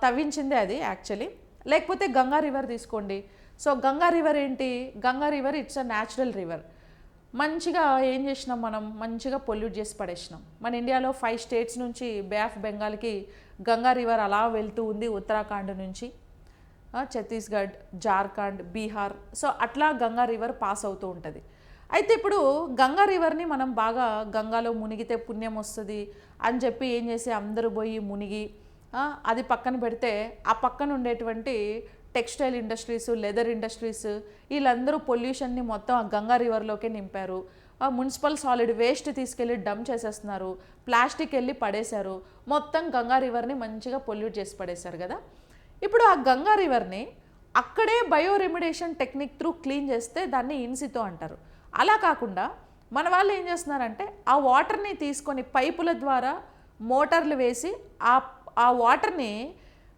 తవ్వించిందే అది యాక్చువల్లీ. లేకపోతే గంగా రివర్ తీసుకోండి. సో గంగా రివర్ ఏంటి, Ganga river it's a natural river. మంచిగా ఏం చేసినాం, మనం మంచిగా పొల్యూట్ చేసి పడేసినాం. మన ఇండియాలో 5 స్టేట్స్ నుంచి బే ఆఫ్ బెంగాల్కి గంగా రివర్ అలా వెళ్తూ ఉంది, ఉత్తరాఖండ్ నుంచి ఛత్తీస్గఢ్, జార్ఖండ్, బీహార్. సో అట్లా గంగా రివర్ పాస్ అవుతూ ఉంటుంది. అయితే ఇప్పుడు గంగా రివర్ని మనం బాగా గంగాలో మునిగితే పుణ్యం వస్తుంది అని చెప్పి ఏం చేసి అందరూ పోయి మునిగి అది పక్కన పెడితే ఆ పక్కన ఉండేటువంటి టెక్స్టైల్ ఇండస్ట్రీస్, లెదర్ ఇండస్ట్రీస్ వీళ్ళందరూ పొల్యూషన్ని మొత్తం ఆ గంగా రివర్లోకే నింపారు. మున్సిపల్ సాలిడ్ వేస్ట్ తీసుకెళ్ళి డంప్ చేసేస్తున్నారు, ప్లాస్టిక్ వెళ్ళి పడేశారు, మొత్తం గంగా రివర్ని మంచిగా పొల్యూట్ చేసి పడేశారు కదా. ఇప్పుడు ఆ గంగా రివర్ని అక్కడే బయోరెమిడేషన్ టెక్నిక్ త్రూ క్లీన్ చేస్తే దాన్ని ఇన్సితో అంటారు. అలా కాకుండా మన వాళ్ళు ఏం చేస్తున్నారంటే ఆ వాటర్ని తీసుకొని పైపుల ద్వారా మోటార్లు వేసి ఆ వాటర్ని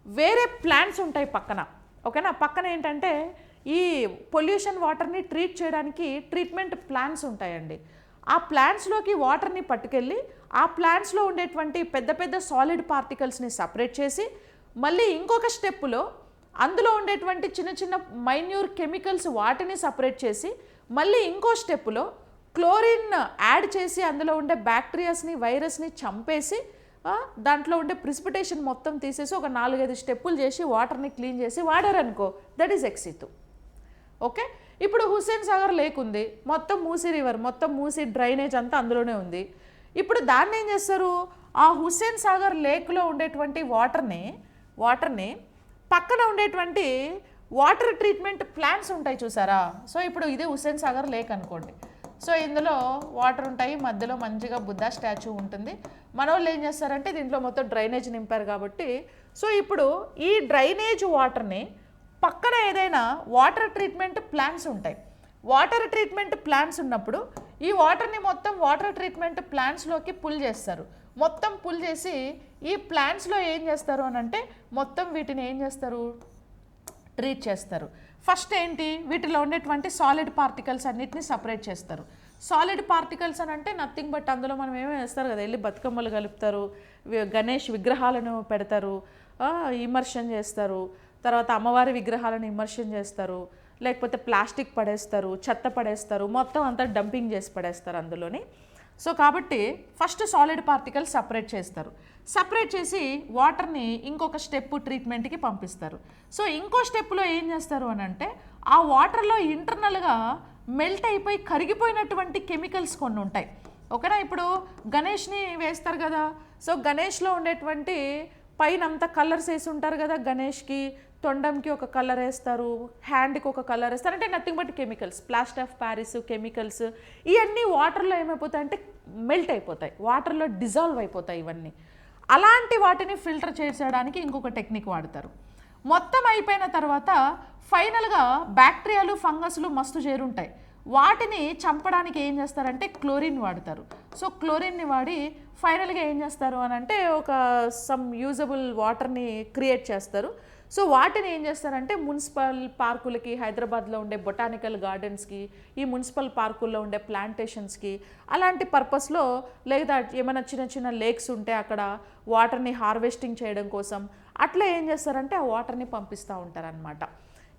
వేరే ప్లాంట్స్ ఉంటాయి పక్కన, ఓకేనా, పక్కన ఏంటంటే ఈ పొల్యూషన్ వాటర్ని ట్రీట్ చేయడానికి ట్రీట్మెంట్ ప్లాంట్స్ ఉంటాయండి. ఆ ప్లాంట్స్లోకి వాటర్ని పట్టుకెళ్ళి ఆ ప్లాంట్స్లో ఉండేటువంటి పెద్ద పెద్ద సాలిడ్ పార్టికల్స్ని సపరేట్ చేసి మళ్ళీ ఇంకొక స్టెప్పులో అందులో ఉండేటువంటి చిన్న చిన్న మైన్యూర్ కెమికల్స్ వాటిని సపరేట్ చేసి మళ్ళీ ఇంకో స్టెప్పులో క్లోరిన్ యాడ్ చేసి అందులో ఉండే బ్యాక్టీరియాస్ని, వైరస్ని చంపేసి దాంట్లో ఉండే ప్రిసిపిటేషన్ మొత్తం తీసేసి ఒక 4-5 స్టెప్పులు చేసి వాటర్ని క్లీన్ చేసి వాడారనుకో, దట్ ఈస్ ఎక్సితు. ఓకే, ఇప్పుడు హుస్సేన్ సాగర్ లేక్ ఉంది, మొత్తం మూసీ రివర్, మొత్తం మూసీ డ్రైనేజ్ అంతా అందులోనే ఉంది. ఇప్పుడు దాన్ని ఏం చేస్తారు, ఆ హుస్సేన్ సాగర్ లేక్లో ఉండేటువంటి వాటర్ని పక్కన ఉండేటువంటి వాటర్ ట్రీట్మెంట్ ప్లాంట్స్ ఉంటాయి చూసారా. సో ఇప్పుడు ఇది హుస్సేన్ సాగర్ లేక్ అనుకోండి. సో ఇందులో వాటర్ ఉంటాయి, మధ్యలో మంచిగా బుద్ధా స్టాచ్యూ ఉంటుంది. మన వాళ్ళు ఏం చేస్తారంటే దీంట్లో మొత్తం డ్రైనేజ్ నింపారు కాబట్టి, సో ఇప్పుడు ఈ డ్రైనేజ్ వాటర్ని పక్కన ఏదైనా వాటర్ ట్రీట్మెంట్ ప్లాంట్స్ ఉంటాయి. వాటర్ ట్రీట్మెంట్ ప్లాంట్స్ ఉన్నప్పుడు ఈ వాటర్ని మొత్తం వాటర్ ట్రీట్మెంట్ ప్లాంట్స్లోకి పుల్ చేస్తారు. మొత్తం పుల్ చేసి ఈ ప్లాంట్స్లో ఏం చేస్తారు అని అంటే మొత్తం వీటిని ఏం చేస్తారు, ట్రీట్ చేస్తారు. ఫస్ట్ ఏంటి, వీటిలో ఉండేటువంటి సాలిడ్ పార్టికల్స్ అన్నిటిని సపరేట్ చేస్తారు. సాలిడ్ పార్టికల్స్ అని అంటే నథింగ్ బట్ అందులో మనం ఏమేమి వేస్తారు కదా, వెళ్ళి బతుకమ్మలు కలుపుతారు, గణేష్ విగ్రహాలను పెడతారు, ఇమర్షన్ చేస్తారు, తర్వాత అమ్మవారి విగ్రహాలను ఇమర్షన్ చేస్తారు, లేకపోతే ప్లాస్టిక్ పడేస్తారు, చెత్త పడేస్తారు, మొత్తం అంతా డంపింగ్ చేసి పడేస్తారు అందులోని. సో కాబట్టి ఫస్ట్ సాలిడ్ పార్టికల్స్ సపరేట్ చేస్తారు. సపరేట్ చేసి వాటర్ని ఇంకొక స్టెప్ ట్రీట్మెంట్కి పంపిస్తారు. సో ఇంకో స్టెప్లో ఏం చేస్తారు అని అంటే ఆ వాటర్లో ఇంటర్నల్గా మెల్ట్ అయిపోయి కరిగిపోయినటువంటి కెమికల్స్ కొన్ని ఉంటాయి, ఓకేనా. ఇప్పుడు గణేష్ని వేస్తారు కదా, సో గణేష్లో ఉండేటువంటి పైన అంతా కలర్స్ వేసి ఉంటారు కదా, గణేష్కి తొండంకి ఒక కలర్ వేస్తారు, హ్యాండ్కి ఒక కలర్ వేస్తారు, అంటే nothing but chemicals, plaster of Paris chemicals, ఇవన్నీ వాటర్లో ఏమైపోతాయి అంటే మెల్ట్ అయిపోతాయి, వాటర్లో డిజాల్వ్ అయిపోతాయి ఇవన్నీ. అలాంటి వాటిని ఫిల్టర్ చేసేయడానికి ఇంకొక టెక్నిక్ వాడతారు. మొత్తం అయిపోయిన తర్వాత ఫైనల్గా బ్యాక్టీరియాలు, ఫంగస్లు మస్తు చేరుంటాయి, వాటిని చంపడానికి ఏం చేస్తారంటే క్లోరిన్ వాడతారు. సో క్లోరిన్ని వాడి ఫైనల్గా ఏం చేస్తారు అని అంటే ఒక సమ్ యూజబుల్ వాటర్ని క్రియేట్ చేస్తారు. సో వాటిని ఏం చేస్తారంటే మున్సిపల్ పార్కులకి, హైదరాబాద్లో ఉండే బొటానికల్ గార్డెన్స్కి, ఈ మున్సిపల్ పార్కుల్లో ఉండే ప్లాంటేషన్స్కి, అలాంటి పర్పస్లో, లేదా ఏమైనా చిన్న చిన్న లేక్స్ ఉంటే అక్కడ వాటర్ని హార్వెస్టింగ్ చేయడం కోసం అట్లా ఏం చేస్తారంటే ఆ వాటర్ని పంపిస్తూ ఉంటారనమాట.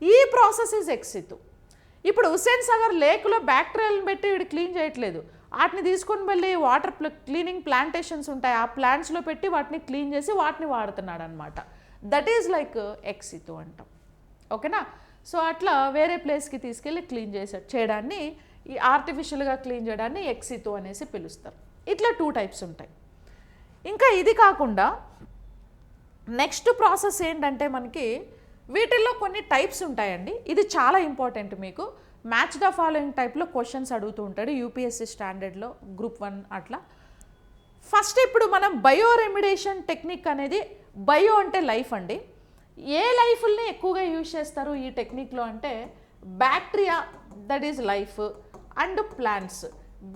ఈ ప్రాసెస్ ఈజ్ ఎక్సితు. ఇప్పుడు హుస్సేన్ సాగర్ లేక్లో బ్యాక్టీరియాలను పెట్టి వీడు క్లీన్ చేయట్లేదు, వాటిని తీసుకొని వెళ్ళి వాటర్ క్లీనింగ్ ప్లాంటేషన్స్ ఉంటాయి, ఆ ప్లాంట్స్లో పెట్టి వాటిని క్లీన్ చేసి వాటిని వాడుతున్నాడు అనమాట. దట్ ఈజ్ లైక్ ఎక్సితు అంటాం, ఓకేనా. సో అట్లా వేరే ప్లేస్కి తీసుకెళ్ళి క్లీన్ చేయడాన్ని, ఈ ఆర్టిఫిషియల్గా క్లీన్ చేయడాన్ని ఎక్సితు అనేసి పిలుస్తారు. ఇట్లా 2 టైప్స్ ఉంటాయి. ఇంకా ఇది కాకుండా నెక్స్ట్ ప్రాసెస్ ఏంటంటే మనకి వీటిల్లో కొన్ని టైప్స్ ఉంటాయండి. ఇది చాలా ఇంపార్టెంట్, మీకు మ్యాచ్ ద ఫాలోయింగ్ టైప్లో క్వశ్చన్స్ అడుగుతూ ఉంటాడు యూపీఎస్సీ స్టాండర్డ్లో, గ్రూప్ 1 అట్లా. ఫస్ట్ ఇప్పుడు మనం బయో రెమిడేషన్ టెక్నిక్ అనేది, బయో అంటే లైఫ్ అండి. ఏ లైఫ్ని ఎక్కువగా యూజ్ చేస్తారు ఈ టెక్నిక్లో అంటే bacteria, that is life, and plants.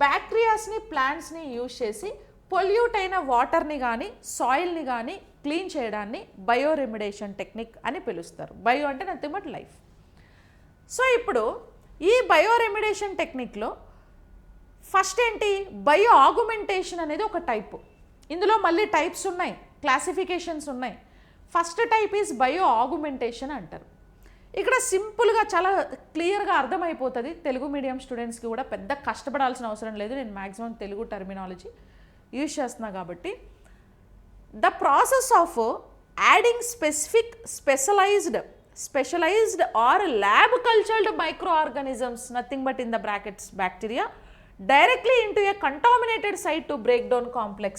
బ్యాక్టీరియాస్ని ప్లాంట్స్ని యూజ్ చేసి పొల్యూట్ అయిన వాటర్ని కానీ సాయిల్ని కానీ క్లీన్ చేయడాన్ని బయో రెమిడేషన్ టెక్నిక్ అని పిలుస్తారు. బయో అంటే నథింగ్ బట్ లైఫ్. సో ఇప్పుడు ఈ బయో రెమిడేషన్ టెక్నిక్లో ఫస్ట్ ఏంటి, బయో ఆగ్యుమెంటేషన్ అనేది ఒక టైపు. ఇందులో మళ్ళీ టైప్స్ ఉన్నాయి, క్లాసిఫికేషన్స్ ఉన్నాయి. First type is bio augmentation అంటారు. ఇక్కడ సింపుల్గా చాలా క్లియర్గా అర్థమైపోతుంది తెలుగు మీడియం స్టూడెంట్స్కి కూడా, పెద్ద కష్టపడాల్సిన అవసరం లేదు. నేను మ్యాక్సిమం తెలుగు టర్మినాలజీ యూజ్ చేస్తున్నా కాబట్టి. The process of adding specialized or lab cultured microorganisms, nothing but in the brackets bacteria, directly into a contaminated site to break down complex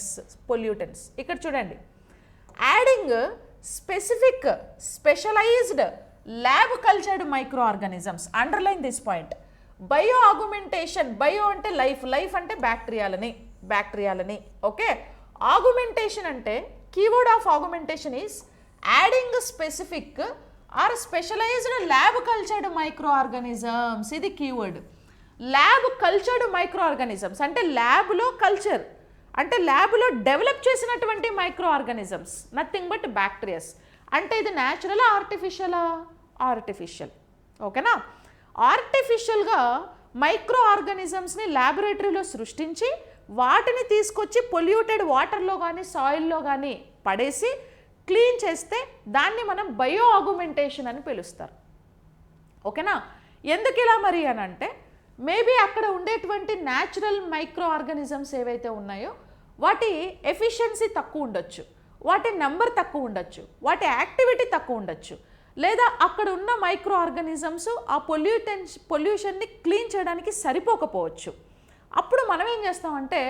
pollutants. ఇక్కడ చూడండి, adding specialized lab cultured microorganisms, underline this point. Bioaugmentation, bio అంటే లైఫ్ అంటే బ్యాక్టీరియాలని ఓకే. ఆగ్యుమెంటేషన్ అంటే keyword of augmentation is adding specific or specialized lab cultured microorganisms. ఇది keyword. Lab cultured microorganisms అంటే ల్యాబ్లో కల్చర్, అంటే ల్యాబ్లో డెవలప్ చేసినటువంటి microorganisms, nothing but bacterias. అంటే ఇది న్యాచురలా ఆర్టిఫిషియల్ ఓకేనా. ఆర్టిఫిషియల్గా మైక్రో ఆర్గానిజమ్స్ని ల్యాబొరేటరీలో సృష్టించి వాటిని తీసుకొచ్చి పొల్యూటెడ్ వాటర్లో కానీ సాయిల్లో కానీ పడేసి క్లీన్ చేస్తే దాన్ని మనం బయో ఆగ్యుమెంటేషన్ అని పిలుస్తారు ఓకేనా. ఎందుకు ఇలా మరి అని అంటే, మేబీ అక్కడ ఉండేటువంటి న్యాచురల్ మైక్రో ఆర్గానిజమ్స్ ఏవైతే ఉన్నాయో వాటి ఎఫిషియన్సీ తక్కువ ఉండొచ్చు, వాటి నెంబర్ తక్కువ ఉండొచ్చు, వాటి యాక్టివిటీ తక్కువ ఉండొచ్చు, లేదా అక్కడ ఉన్న మైక్రో ఆర్గానిజమ్స్ ఆ పొల్యూషన్ని క్లీన్ చేయడానికి సరిపోకపోవచ్చు. అప్పుడు మనం ఏం చేస్తామంటే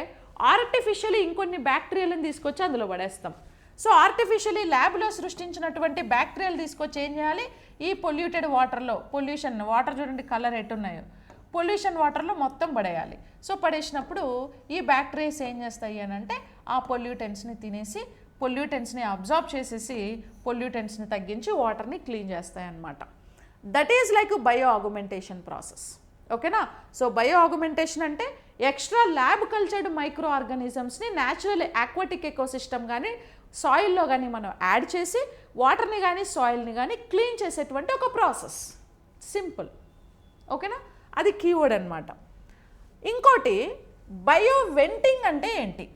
ఆర్టిఫిషియలీ ఇంకొన్ని బ్యాక్టీరియాలను తీసుకొచ్చి అందులో పడేస్తాం. సో ఆర్టిఫిషియలీ ల్యాబ్లో సృష్టించినటువంటి బ్యాక్టీరియాలు తీసుకొచ్చి ఏం చేయాలి, ఈ పొల్యూటెడ్ వాటర్లో, పొల్యూషన్ వాటర్ చూడండి కలర్ ఎట్టున్నాయో, పొల్యూషన్ వాటర్లో మొత్తం పడేయాలి. సో పడేసినప్పుడు ఈ బ్యాక్టీరియాస్ ఏం చేస్తాయి అని అంటే ఆ పొల్యూటెంట్స్ని తినేసి, పొల్యూటెంట్స్ని అబ్జార్బ్ చేసేసి పొల్యూటెంట్స్ని తగ్గించి వాటర్ని క్లీన్ చేస్తాయి అన్నమాట. That is like bioaugmentation process ఓకేనా. సో బయో ఆగ్యుమెంటేషన్ అంటే ఎక్స్ట్రా ల్యాబ్ కల్చర్డ్ మైక్రో ఆర్గానిజమ్స్ని న్యాచురల్ ఆక్వాటిక్ ఎకోసిస్టమ్ కానీ సాయిల్లో కానీ మనం యాడ్ చేసి వాటర్ని కానీ సాయిల్ని కానీ క్లీన్ చేసేటువంటి ఒక ప్రాసెస్. సింపుల్ ఓకేనా, అది కీవర్డ్ అనమాట. ఇంకోటి బయో వెంటింగ్ అంటే ఏంటి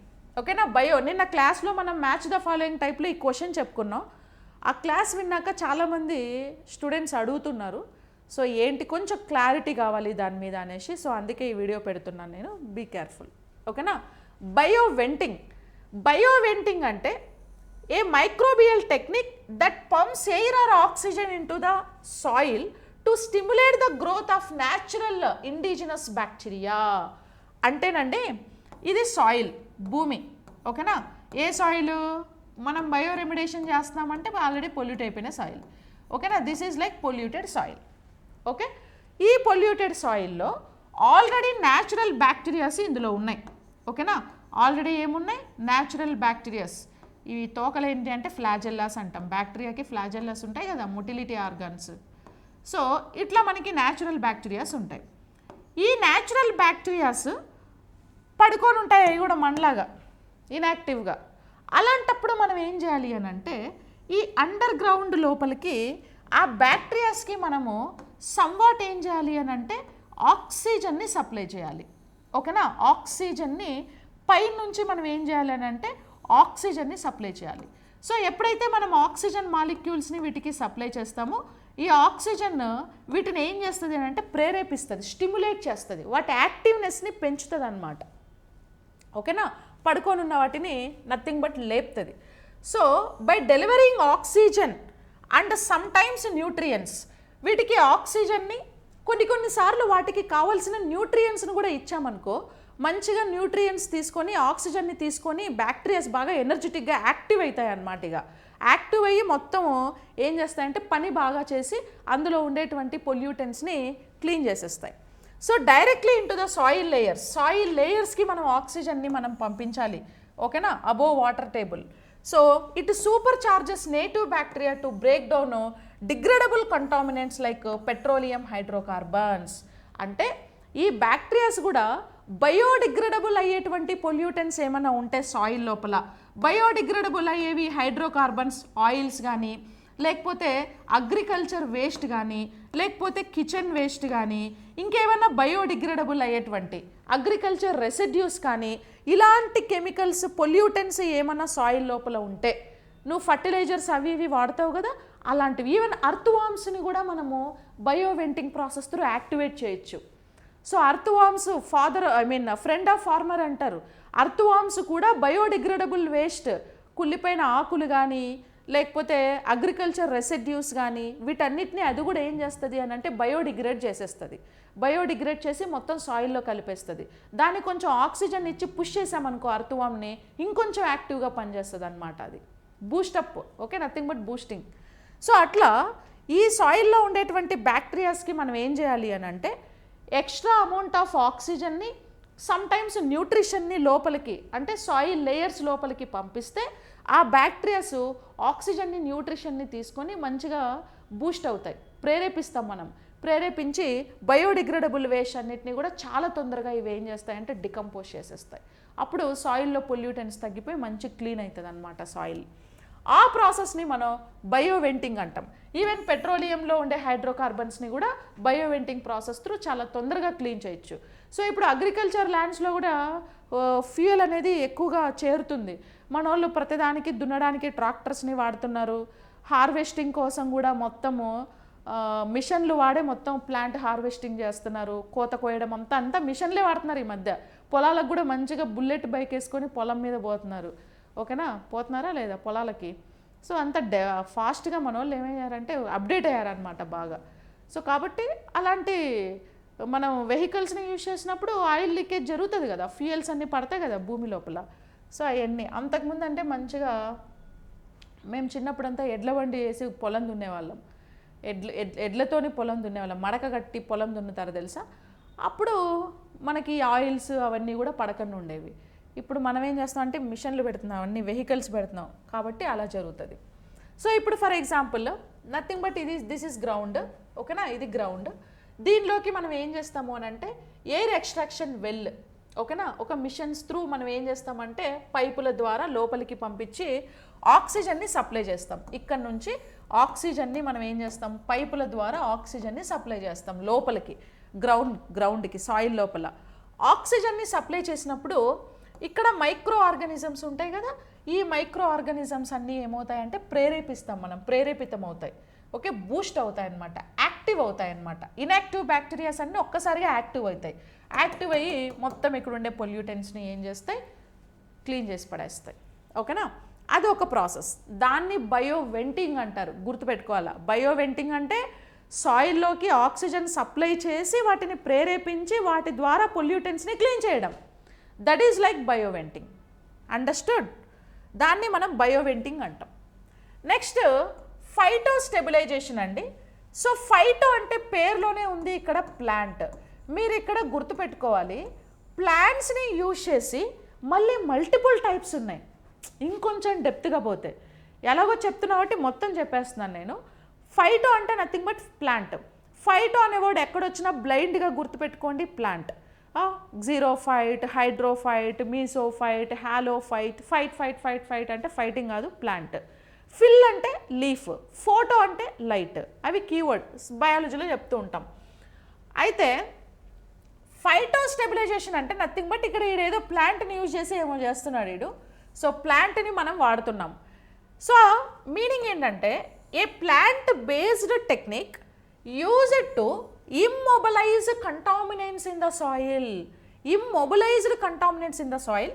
ఓకేనా. బయో నిన్న క్లాస్లో మనం మ్యాచ్ ద ఫాలోయింగ్ టైప్లో ఈ క్వశ్చన్ చెప్పుకున్నాం. ఆ క్లాస్ విన్నాక చాలామంది స్టూడెంట్స్ అడుగుతున్నారు, సో ఏంటి కొంచెం క్లారిటీ కావాలి దాని మీద అనేసి, సో అందుకే ఈ వీడియో పెడుతున్నాను నేను. బీ కేర్ఫుల్ ఓకేనా. బయో వెంటింగ్ అంటే a microbial technique that pumps air or oxygen into the soil to stimulate the growth of natural indigenous bacteria. అంటేనండి ఇది సాయిల్, భూమి ఓకేనా. ఏ సాయిల్ మనం బయో రెమిడేషన్ చేస్తున్నామంటే ఆల్రెడీ పొల్యూట్ అయిపోయిన సాయిల్ ఓకేనా. This is like polluted soil okay. ఈ పొల్యూటెడ్ సాయిల్లో ఆల్రెడీ న్యాచురల్ బ్యాక్టీరియాస్ ఇందులో ఉన్నాయి ఓకేనా. ఆల్రెడీ ఏమున్నాయి, న్యాచురల్ బ్యాక్టీరియాస్. ఇవి తోకలు ఏంటి అంటే ఫ్లాజెల్లాస్ అంటాం, బ్యాక్టీరియాకి ఫ్లాజెల్లాస్ ఉంటాయి కదా, మొటిలిటీ ఆర్గాన్స్. సో ఇట్లా మనకి న్యాచురల్ బ్యాక్టీరియాస్ ఉంటాయి. ఈ న్యాచురల్ బ్యాక్టీరియాస్ పడుకొని ఉంటాయి, అవి కూడా మనలాగా ఇన్యాక్టివ్గా. అలాంటప్పుడు మనం ఏం చేయాలి అని అంటే ఈ అండర్ గ్రౌండ్ లోపలికి ఆ బ్యాక్టీరియాస్కి మనము సమ్వాట్ ఏం చేయాలి అని అంటే ఆక్సిజన్ని సప్లై చేయాలి ఓకేనా. ఆక్సిజన్ని పైనుంచి మనం ఏం చేయాలి అని అంటే ఆక్సిజన్ని సప్లై చేయాలి. సో ఎప్పుడైతే మనం ఆక్సిజన్ మాలిక్యూల్స్ని వీటికి సప్లై చేస్తామో ఈ ఆక్సిజన్ వీటిని ఏం చేస్తుంది అని అంటే ప్రేరేపిస్తుంది, స్టిమ్యులేట్ చేస్తుంది, వాటి యాక్టివ్నెస్ని పెంచుతుంది అన్నమాట ఓకేనా. పడుకొని ఉన్న వాటిని నథింగ్ బట్ లేపుతుంది. So by delivering oxygen and sometimes nutrients, వీటికి ఆక్సిజన్ని కొన్నిసార్లు వాటికి కావాల్సిన న్యూట్రియన్స్ను కూడా ఇచ్చామనుకో, మంచిగా న్యూట్రియన్స్ తీసుకొని ఆక్సిజన్ని తీసుకొని బ్యాక్టీరియాస్ బాగా ఎనర్జెటిక్గా యాక్టివ్ అవుతాయి అన్నమాట. ఇక యాక్టివ్ అయ్యి మొత్తం ఏం చేస్తాయంటే పని బాగా చేసి అందులో ఉండేటువంటి పొల్యూటెంట్స్ని క్లీన్ చేసేస్తాయి. So directly into the soil లేయర్స్కి మనం ఆక్సిజన్ని మనం పంపించాలి ఓకేనా, above water table. So it supercharges native bacteria to break down degradable contaminants like petroleum hydrocarbons. అంటే ఈ బ్యాక్టీరియాస్ కూడా బయోడిగ్రేడబుల్ అయ్యేటువంటి పొల్యూటెంట్స్ ఏమైనా ఉంటే సాయిల్ లోపల, బయోడిగ్రేడబుల్ అయ్యేవి హైడ్రోకార్బన్స్, ఆయిల్స్ కానీ, లేకపోతే అగ్రికల్చర్ వేస్ట్ కానీ, లేకపోతే కిచెన్ వేస్ట్ కానీ, ఇంకేమైనా బయోడిగ్రేడబుల్ అయ్యేటువంటి అగ్రికల్చర్ రెసిడ్యూస్ కానీ, ఇలాంటి కెమికల్స్ పొల్యూటెంట్స్ ఏమైనా సాయిల్ లోపల ఉంటే, నువ్వు ఫర్టిలైజర్స్ అవి ఇవి వాడతావు కదా, అలాంటివి ఈవెన్ అర్త్ వామ్స్ని కూడా మనము bioventing process through activate చేయొచ్చు. So earthworms friend of farmer అంటారు. అర్త్ వామ్స్ కూడా బయోడిగ్రేడబుల్ వేస్ట్, కుళ్ళిపోయిన ఆకులు కానీ, లేకపోతే అగ్రికల్చర్ రెసిడ్యూస్ కానీ, వీటన్నిటిని అది కూడా ఏం చేస్తుంది అని అంటే బయోడిగ్రేడ్ చేసేస్తుంది. బయోడిగ్రేడ్ చేసి మొత్తం సాయిల్లో కలిపేస్తుంది. దాన్ని కొంచెం ఆక్సిజన్ ఇచ్చి పుష్ చేసామనుకో అర్త్ వామ్ని, ఇంకొంచెం యాక్టివ్గా పనిచేస్తుంది అనమాట. అది boost up, okay, nothing but boosting. So అట్లా ఈ సాయిల్లో ఉండేటువంటి బ్యాక్టీరియాస్కి మనం ఏం చేయాలి అని అంటే ఎక్స్ట్రా అమౌంట్ ఆఫ్ ఆక్సిజన్ని, సమ్టైమ్స్ న్యూట్రిషన్ని లోపలికి అంటే సాయిల్ లేయర్స్ లోపలికి పంపిస్తే ఆ బ్యాక్టీరియాస్ ఆక్సిజన్ని, న్యూట్రిషన్ని తీసుకొని మంచిగా బూస్ట్ అవుతాయి. ప్రేరేపిస్తాం మనం, ప్రేరేపించి బయోడిగ్రేడబుల్ వేస్ట్ అన్నిటిని కూడా చాలా తొందరగా ఇవి ఏం చేస్తాయంటే డికంపోజ్ చేసేస్తాయి. అప్పుడు సాయిల్లో పొల్యూటెంట్స్ తగ్గిపోయి మంచి క్లీన్ అవుతుంది అనమాట సాయిల్. ఆ ప్రాసెస్ని మనం బయో వెంటింగ్ అంటాం. ఈవెన్ పెట్రోలియంలో ఉండే హైడ్రోకార్బన్స్ని కూడా బయో వెంటింగ్ ప్రాసెస్ త్రూ చాలా తొందరగా క్లీన్ చేయొచ్చు. సో ఇప్పుడు అగ్రికల్చర్ ల్యాండ్స్లో కూడా ఫ్యూయల్ అనేది ఎక్కువగా చేరుతుంది. మన వాళ్ళు ప్రతిదానికి దున్నడానికి ట్రాక్టర్స్ని వాడుతున్నారు. హార్వెస్టింగ్ కోసం కూడా మొత్తము మిషన్లు వాడే మొత్తం ప్లాంట్ హార్వెస్టింగ్ చేస్తున్నారు. కోత కోయడం అంతా మిషన్లే వాడుతున్నారు ఈ మధ్య. పొలాలకు కూడా మంచిగా బుల్లెట్ బైక్ వేసుకొని పొలం మీద పోతున్నారు. ఓకేనా, పోతున్నారా లేదా పొలాలకి? సో అంత ఫాస్ట్గా మన వాళ్ళు ఏమయ్యారంటే అప్డేట్ అయ్యారనమాట బాగా. సో కాబట్టి అలాంటి మనం వెహికల్స్ని యూజ్ చేసినప్పుడు ఆయిల్ లీకేజ్ జరుగుతుంది కదా, ఫ్యూయల్స్ అన్నీ పడతాయి కదా భూమి లోపల. సో అవన్నీ అంతకుముందు అంటే మంచిగా మేము చిన్నప్పుడంతా ఎడ్ల బండి వేసి పొలం దున్నేవాళ్ళం. ఎడ్లతోని పొలం దున్నేవాళ్ళం, మడక కట్టి పొలం దున్నుతారు తెలుసా. అప్పుడు మనకి ఆయిల్స్ అవన్నీ కూడా పడకుండా ఉండేవి. ఇప్పుడు మనం ఏం చేస్తాం అంటే మిషన్లు పెడుతున్నాం, అన్ని వెహికల్స్ పెడుతున్నాం, కాబట్టి అలా జరుగుతుంది. సో ఇప్పుడు for example nothing but this is ground, ఓకేనా, ఇది గ్రౌండ్. దీనిలోకి మనం ఏం చేస్తాము అని అంటే ఎయిర్ ఎక్స్ట్రాక్షన్ వెల్, ఓకేనా, ఒక మిషన్స్ త్రూ మనం ఏం చేస్తామంటే పైపుల ద్వారా లోపలికి పంపించి ఆక్సిజన్ని సప్లై చేస్తాం. ఇక్కడ నుంచి ఆక్సిజన్ని మనం ఏం చేస్తాం, పైపుల ద్వారా ఆక్సిజన్ని సప్లై చేస్తాం లోపలికి, గ్రౌండ్కి, సాయిల్ లోపల. ఆక్సిజన్ని సప్లై చేసినప్పుడు ఇక్కడ మైక్రో ఆర్గానిజమ్స్ ఉంటాయి కదా, ఈ మైక్రో ఆర్గానిజమ్స్ అన్నీ ఏమవుతాయంటే ప్రేరేపిస్తాం మనం, ప్రేరేపితం అవుతాయి, ఓకే, బూస్ట్ అవుతాయి అన్నమాట, యాక్టివ్ అవుతాయి అన్నమాట. ఇన్యాక్టివ్ బ్యాక్టీరియాస్ అన్నీ ఒక్కసారిగా యాక్టివ్ అవుతాయి. యాక్టివ్ అయ్యి మొత్తం ఇక్కడ ఉండే పొల్యూటెంట్స్ని ఏం చేస్తాయి, క్లీన్ చేసి పడేస్తాయి. ఓకేనా, అది ఒక ప్రాసెస్. దాన్ని బయో వెంటింగ్ అంటారు, గుర్తుపెట్టుకోవాలా. బయో వెంటింగ్ అంటే సాయిల్లోకి ఆక్సిజన్ సప్లై చేసి వాటిని ప్రేరేపించి వాటి ద్వారా పొల్యూటెంట్స్ని క్లీన్ చేయడం. That is like bio venting. Understood? దాన్ని మనం బయో వెంటింగ్ అంటాం. నెక్స్ట్ ఫైటో స్టెబిలైజేషన్ అండి. సో ఫైటో అంటే పేరులోనే ఉంది ఇక్కడ ప్లాంట్. మీరు ఇక్కడ గుర్తుపెట్టుకోవాలి, ప్లాంట్స్ని యూజ్ చేసి మళ్ళీ మల్టిపుల్ టైప్స్ ఉన్నాయి. ఇంకొంచెం డెప్త్గా పోతే ఎలాగో చెప్తున్నా కాబట్టి మొత్తం చెప్పేస్తున్నాను నేను. ఫైటో అంటే నథింగ్ బట్ ప్లాంట్. ఫైటో అనే వర్డ్ ఎక్కడొచ్చినా బ్లైండ్గా గుర్తుపెట్టుకోండి, ప్లాంట్. జీరోఫైట్, హైడ్రోఫైట్, మీసోఫైట్, హాలోఫైట్, ఫైట్ అంటే ఫైటింగ్ కాదు, ప్లాంట్. ఫిల్ అంటే లీఫ్, ఫోటో అంటే లైట్. అవి కీవర్డ్ బయాలజీలో చెప్తూ ఉంటాం. అయితే ఫైటో స్టెబిలైజేషన్ అంటే నథింగ్ బట్ ఇక్కడ ఏదో ప్లాంట్ని యూజ్ చేసి ఏమో చేస్తున్నాడు వీడు. సో ప్లాంట్ని మనం వాడుతున్నాం. సో మీనింగ్ ఏంటంటే a plant based technique used to immobilize contaminants in the soil. Immobilized contaminants in the soil,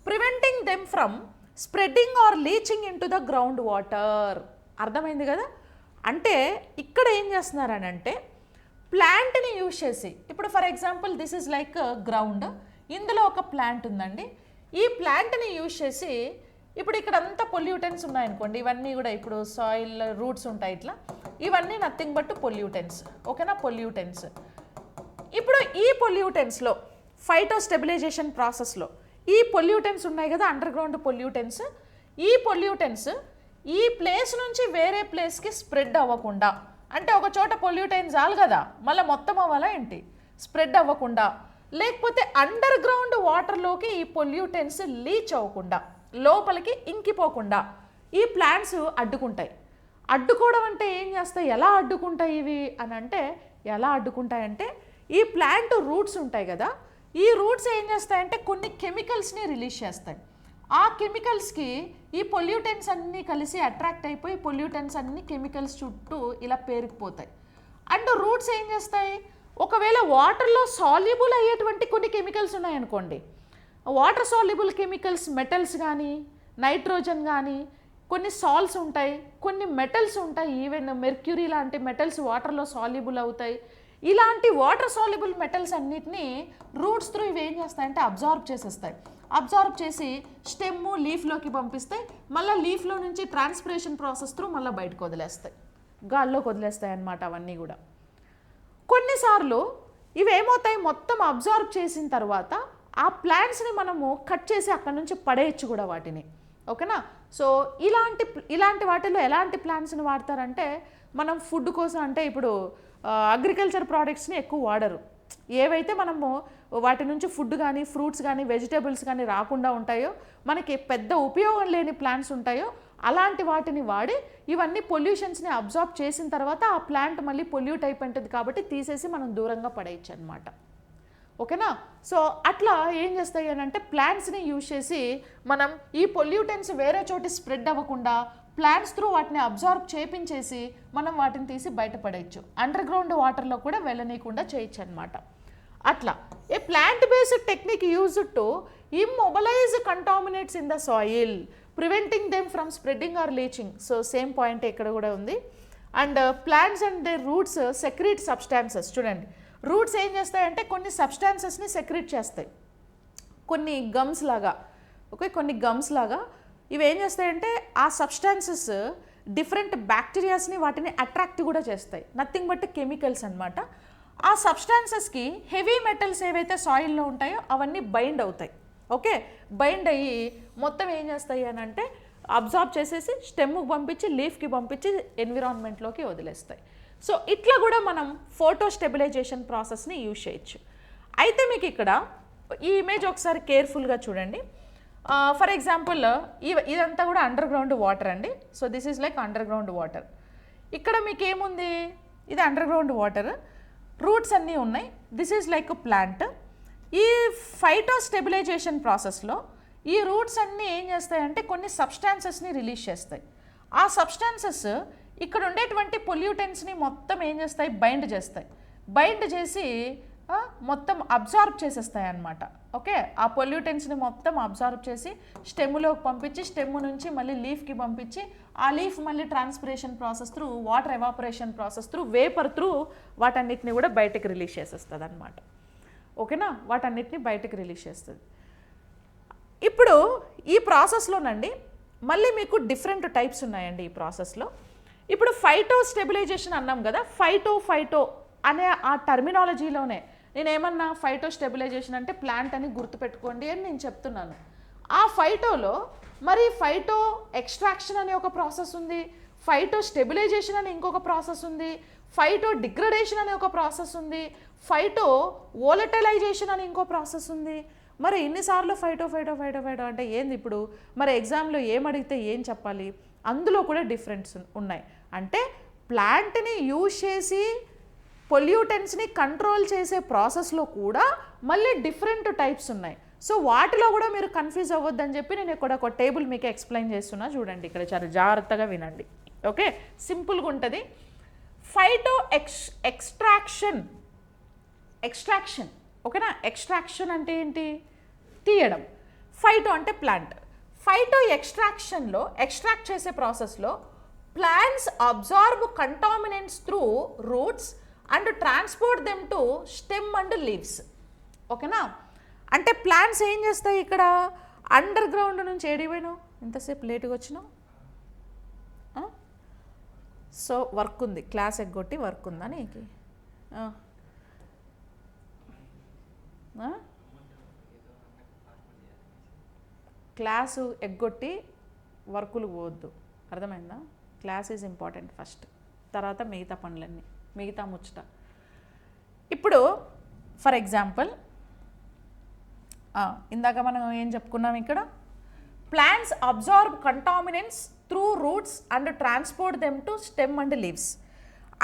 preventing them from spreading or leaching into the groundwater. అర్థమైంది కదా? అంటే ఇక్కడ ఏం చేస్తున్నారని అంటే ప్లాంట్ని యూజ్ చేసి, ఇప్పుడు for example this is like ground, ఇందులో ఒక ప్లాంట్ ఉందండి. ఈ ప్లాంట్ని యూజ్ చేసి ఇప్పుడు ఇక్కడ అంతా పొల్యూటెంట్స్ ఉన్నాయనుకోండి, ఇవన్నీ కూడా ఇప్పుడు సాయిల్ రూట్స్ ఉంటాయి ఇట్లా, ఇవన్నీ నథింగ్ బట్ పొల్యూటెంట్స్, ఓకేనా, పొల్యూటెంట్స్. ఇప్పుడు ఈ పొల్యూటెంట్స్లో ఫైటో స్టెబిలైజేషన్ ప్రాసెస్లో ఈ పొల్యూటెన్స్ ఉన్నాయి కదా అండర్ గ్రౌండ్ పొల్యూటెన్స్, ఈ పొల్యూటెన్స్ ఈ ప్లేస్ నుంచి వేరే ప్లేస్కి స్ప్రెడ్ అవ్వకుండా, అంటే ఒక చోట పొల్యూటెన్స్ చాలు కదా మళ్ళీ మొత్తం అవ్వాలా ఏంటి, స్ప్రెడ్ అవ్వకుండా, లేకపోతే అండర్ గ్రౌండ్ వాటర్లోకి ఈ పొల్యూటెన్స్ లీచ్ అవ్వకుండా, లోపలికి ఇంకిపోకుండా ఈ ప్లాంట్స్ అడ్డుకుంటాయి. అడ్డుకోవడం అంటే ఏం చేస్తాయి, ఎలా అడ్డుకుంటాయి ఇవి అని అంటే, ఎలా అడ్డుకుంటాయంటే ఈ ప్లాంట్ రూట్స్ ఉంటాయి కదా, ఈ రూట్స్ ఏం చేస్తాయంటే కొన్ని కెమికల్స్ని రిలీజ్ చేస్తాయి. ఆ కెమికల్స్కి ఈ పొల్యూటెన్స్ అన్నీ కలిసి అట్రాక్ట్ అయిపోయి పొల్యూటెన్స్ అన్నీ కెమికల్స్ చుట్టూ ఇలా పేరుకుపోతాయి. అండ్ రూట్స్ ఏం చేస్తాయి, ఒకవేళ వాటర్లో సాల్యుబుల్ అయ్యేటువంటి కొన్ని కెమికల్స్ ఉన్నాయనుకోండి, వాటర్ సాల్యుబుల్ కెమికల్స్ మెటల్స్ కానీ నైట్రోజన్ కానీ కొన్ని సాల్ట్స్ ఉంటాయి, కొన్ని మెటల్స్ ఉంటాయి, ఈవెన్ మెర్క్యూరీ లాంటి మెటల్స్ వాటర్లో సాల్యుబుల్ అవుతాయి. ఇలాంటి వాటర్ సాల్యుబుల్ మెటల్స్ అన్నిటినీ రూట్స్ త్రూ ఇవి ఏం చేస్తాయంటే అబ్జార్బ్ చేసేస్తాయి. అబ్జార్బ్ చేసి స్టెమ్ లీఫ్లోకి పంపిస్తాయి, మళ్ళీ లీఫ్లో నుంచి ట్రాన్స్పిరేషన్ ప్రాసెస్ త్రూ మళ్ళీ బయటకు వదిలేస్తాయి, గాల్లోకి వదిలేస్తాయి అన్నమాట అవన్నీ కూడా. కొన్నిసార్లు ఇవి ఏమవుతాయి, మొత్తం అబ్జార్బ్ చేసిన తర్వాత ఆ ప్లాంట్స్ని మనము కట్ చేసి అక్కడ నుంచి పడేయచ్చు కూడా వాటిని, ఓకేనా. సో ఇలాంటి వాటిలో ఎలాంటి ప్లాంట్స్ని వాడతారంటే, మనం ఫుడ్ కోసం అంటే ఇప్పుడు అగ్రికల్చర్ ప్రోడక్ట్స్ని ఎక్కువ వాడరు, ఏవైతే మనము వాటి నుంచి ఫుడ్ కానీ ఫ్రూట్స్ కానీ వెజిటేబుల్స్ కానీ రాకుండా ఉంటాయో, మనకి పెద్ద ఉపయోగం లేని ప్లాంట్స్ ఉంటాయో అలాంటి వాటిని వాడి ఇవన్నీ పొల్యూషన్స్ని అబ్జార్బ్ చేసిన తర్వాత ఆ ప్లాంట్ మళ్ళీ పొల్యూట్ అయిపోయింటుంది కాబట్టి తీసేసి మనం దూరంగా పడేయచ్చు అనమాట, ఓకేనా. సో అట్లా ఏం చేస్తాయి అని అంటే ప్లాంట్స్ని యూజ్ చేసి మనం ఈ పొల్యూటెన్స్ వేరే చోటి స్ప్రెడ్ అవ్వకుండా ప్లాంట్స్ త్రూ వాటిని అబ్జార్బ్ చేపించేసి మనం వాటిని తీసి బయటపడేయచ్చు, అండర్ గ్రౌండ్ వాటర్లో కూడా వెళ్ళనీయకుండా చేయొచ్చు అనమాట. అట్లా a plant based technique used to immobilize contaminates in the soil preventing them from spreading or leaching. So same point ఇక్కడ కూడా ఉంది. And plants and their roots secrete substances. చూడండి, రూట్స్ ఏం చేస్తాయంటే కొన్ని సబ్స్టాన్సెస్ని సెక్రీట్ చేస్తాయి, కొన్ని గమ్స్ లాగా, ఓకే, కొన్ని గమ్స్ లాగా ఇవి ఏం చేస్తాయంటే ఆ సబ్స్టాన్సెస్ డిఫరెంట్ బ్యాక్టీరియాస్ని వాటిని అట్రాక్ట్ కూడా చేస్తాయి, నథింగ్ బట్ కెమికల్స్ అనమాట. ఆ సబ్స్టాన్సెస్కి హెవీ మెటల్స్ ఏవైతే సాయిల్లో ఉంటాయో అవన్నీ బైండ్ అవుతాయి, ఓకే. బైండ్ అయ్యి మొత్తం ఏం చేస్తాయి అని అంటే అబ్జార్బ్ చేసేసి స్టెమ్కి పంపించి లీఫ్కి పంపించి ఎన్విరాన్మెంట్లోకి వదిలేస్తాయి. సో ఇట్లా కూడా మనం ఫోటో స్టెబిలైజేషన్ ప్రాసెస్ని యూజ్ చేయొచ్చు. అయితే మీకు ఇక్కడ ఈ ఇమేజ్ ఒకసారి కేర్ఫుల్గా చూడండి. ఫర్ ఎగ్జాంపుల్ ఇదంతా కూడా అండర్ గ్రౌండ్ వాటర్ అండి. So this is like under ground water. ఇక్కడ మీకు ఏముంది, ఇది అండర్ గ్రౌండ్ వాటర్, రూట్స్ అన్నీ ఉన్నాయి, దిస్ ఈజ్ లైక్ ప్లాంట్. ఈ ఫైటో స్టెబిలైజేషన్ ప్రాసెస్లో ఈ రూట్స్ అన్నీ ఏం చేస్తాయంటే కొన్ని సబ్స్టాన్సెస్ని రిలీజ్ చేస్తాయి. ఆ సబ్స్టాన్సెస్ ఇక్కడ ఉండేటువంటి పొల్యూటెన్స్ని మొత్తం ఏం చేస్తాయి, బైండ్ చేస్తాయి. బైండ్ చేసి మొత్తం అబ్జార్బ్ చేసేస్తాయి అన్నమాట, ఓకే. ఆ పొల్యూటెన్స్ని మొత్తం అబ్జార్బ్ చేసి స్టెమ్లోకి పంపించి స్టెమ్ నుంచి మళ్ళీ లీఫ్కి పంపించి ఆ లీఫ్ మళ్ళీ transpiration process through water evaporation process through vapour through వాటన్నిటిని కూడా బయటకు రిలీజ్ చేసేస్తుంది అనమాట, ఓకేనా. వాటన్నిటిని బయటకు రిలీజ్ చేస్తుంది. ఇప్పుడు ఈ ప్రాసెస్లోనండి మళ్ళీ మీకు డిఫరెంట్ టైప్స్ ఉన్నాయండి ఈ ప్రాసెస్లో. ఇప్పుడు ఫైటో స్టెబిలైజేషన్ అన్నాం కదా, ఫైటో అనే ఆ టర్మినాలజీలోనే నేనేమన్నా ఫైటో స్టెబిలైజేషన్ అంటే ప్లాంట్ అని గుర్తుపెట్టుకోండి అని నేను చెప్తున్నాను. ఆ ఫైటోలో మరి ఫైటో ఎక్స్ట్రాక్షన్ అనే ఒక ప్రాసెస్ ఉంది, ఫైటో స్టెబిలైజేషన్ అని ఇంకొక ప్రాసెస్ ఉంది, ఫైటో డిగ్రేడేషన్ అనే ఒక ప్రాసెస్ ఉంది, ఫైటో వోలటైలైజేషన్ అని ఇంకో ప్రాసెస్ ఉంది. మరి ఇన్నిసార్లు ఫైటో అంటే ఏంది ఇప్పుడు, మరి ఎగ్జామ్లో ఏమడిగితే ఏం చెప్పాలి, అందులో కూడా డిఫరెన్స్ ఉన్నాయి. అంటే ప్లాంట్ని యూజ్ చేసి పొల్యూటెన్స్ని కంట్రోల్ చేసే ప్రాసెస్లో కూడా మళ్ళీ డిఫరెంట్ టైప్స్ ఉన్నాయి. సో వాటిలో కూడా మీరు కన్ఫ్యూజ్ అవ్వద్దని చెప్పి నేను ఇక్కడ ఒక టేబుల్ మీకు ఎక్స్ప్లెయిన్ చేస్తున్నా, చూడండి ఇక్కడ చాలా జాగ్రత్తగా వినండి, ఓకే. సింపుల్గా ఉంటుంది. ఫైటో ఎక్స్ట్రాక్షన్, ఓకేనా. ఎక్స్ట్రాక్షన్ అంటే ఏంటి, తీయడం. ఫైటో అంటే ప్లాంట్. ఫైటో ఎక్స్ట్రాక్షన్లో ఎక్స్ట్రాక్ట్ చేసే ప్రాసెస్లో plants absorb contaminants through roots and transport them to stem and leaves, ఓకేనా. అంటే ప్లాంట్స్ ఏం చేస్తాయి, ఇక్కడ అండర్ గ్రౌండ్ నుంచి ఏడిపోయినావు, ఇంతసేపు లేటుగా వచ్చినావు, సో వర్క్ ఉంది, క్లాస్ ఎగ్గొట్టి వర్క్ ఉందా నీకు, క్లాసు ఎగ్గొట్టి వర్కులు పోవద్దు, అర్థమైందా? క్లాస్ ఈజ్ ఇంపార్టెంట్ ఫస్ట్, తర్వాత మిగతా పనులన్నీ, మిగతా ముచ్చట. ఇప్పుడు ఫర్ ఎగ్జాంపుల్ ఇందాక మనం ఏం చెప్పుకున్నాం ఇక్కడ, plants absorb contaminants through roots and transport them to stem and leaves.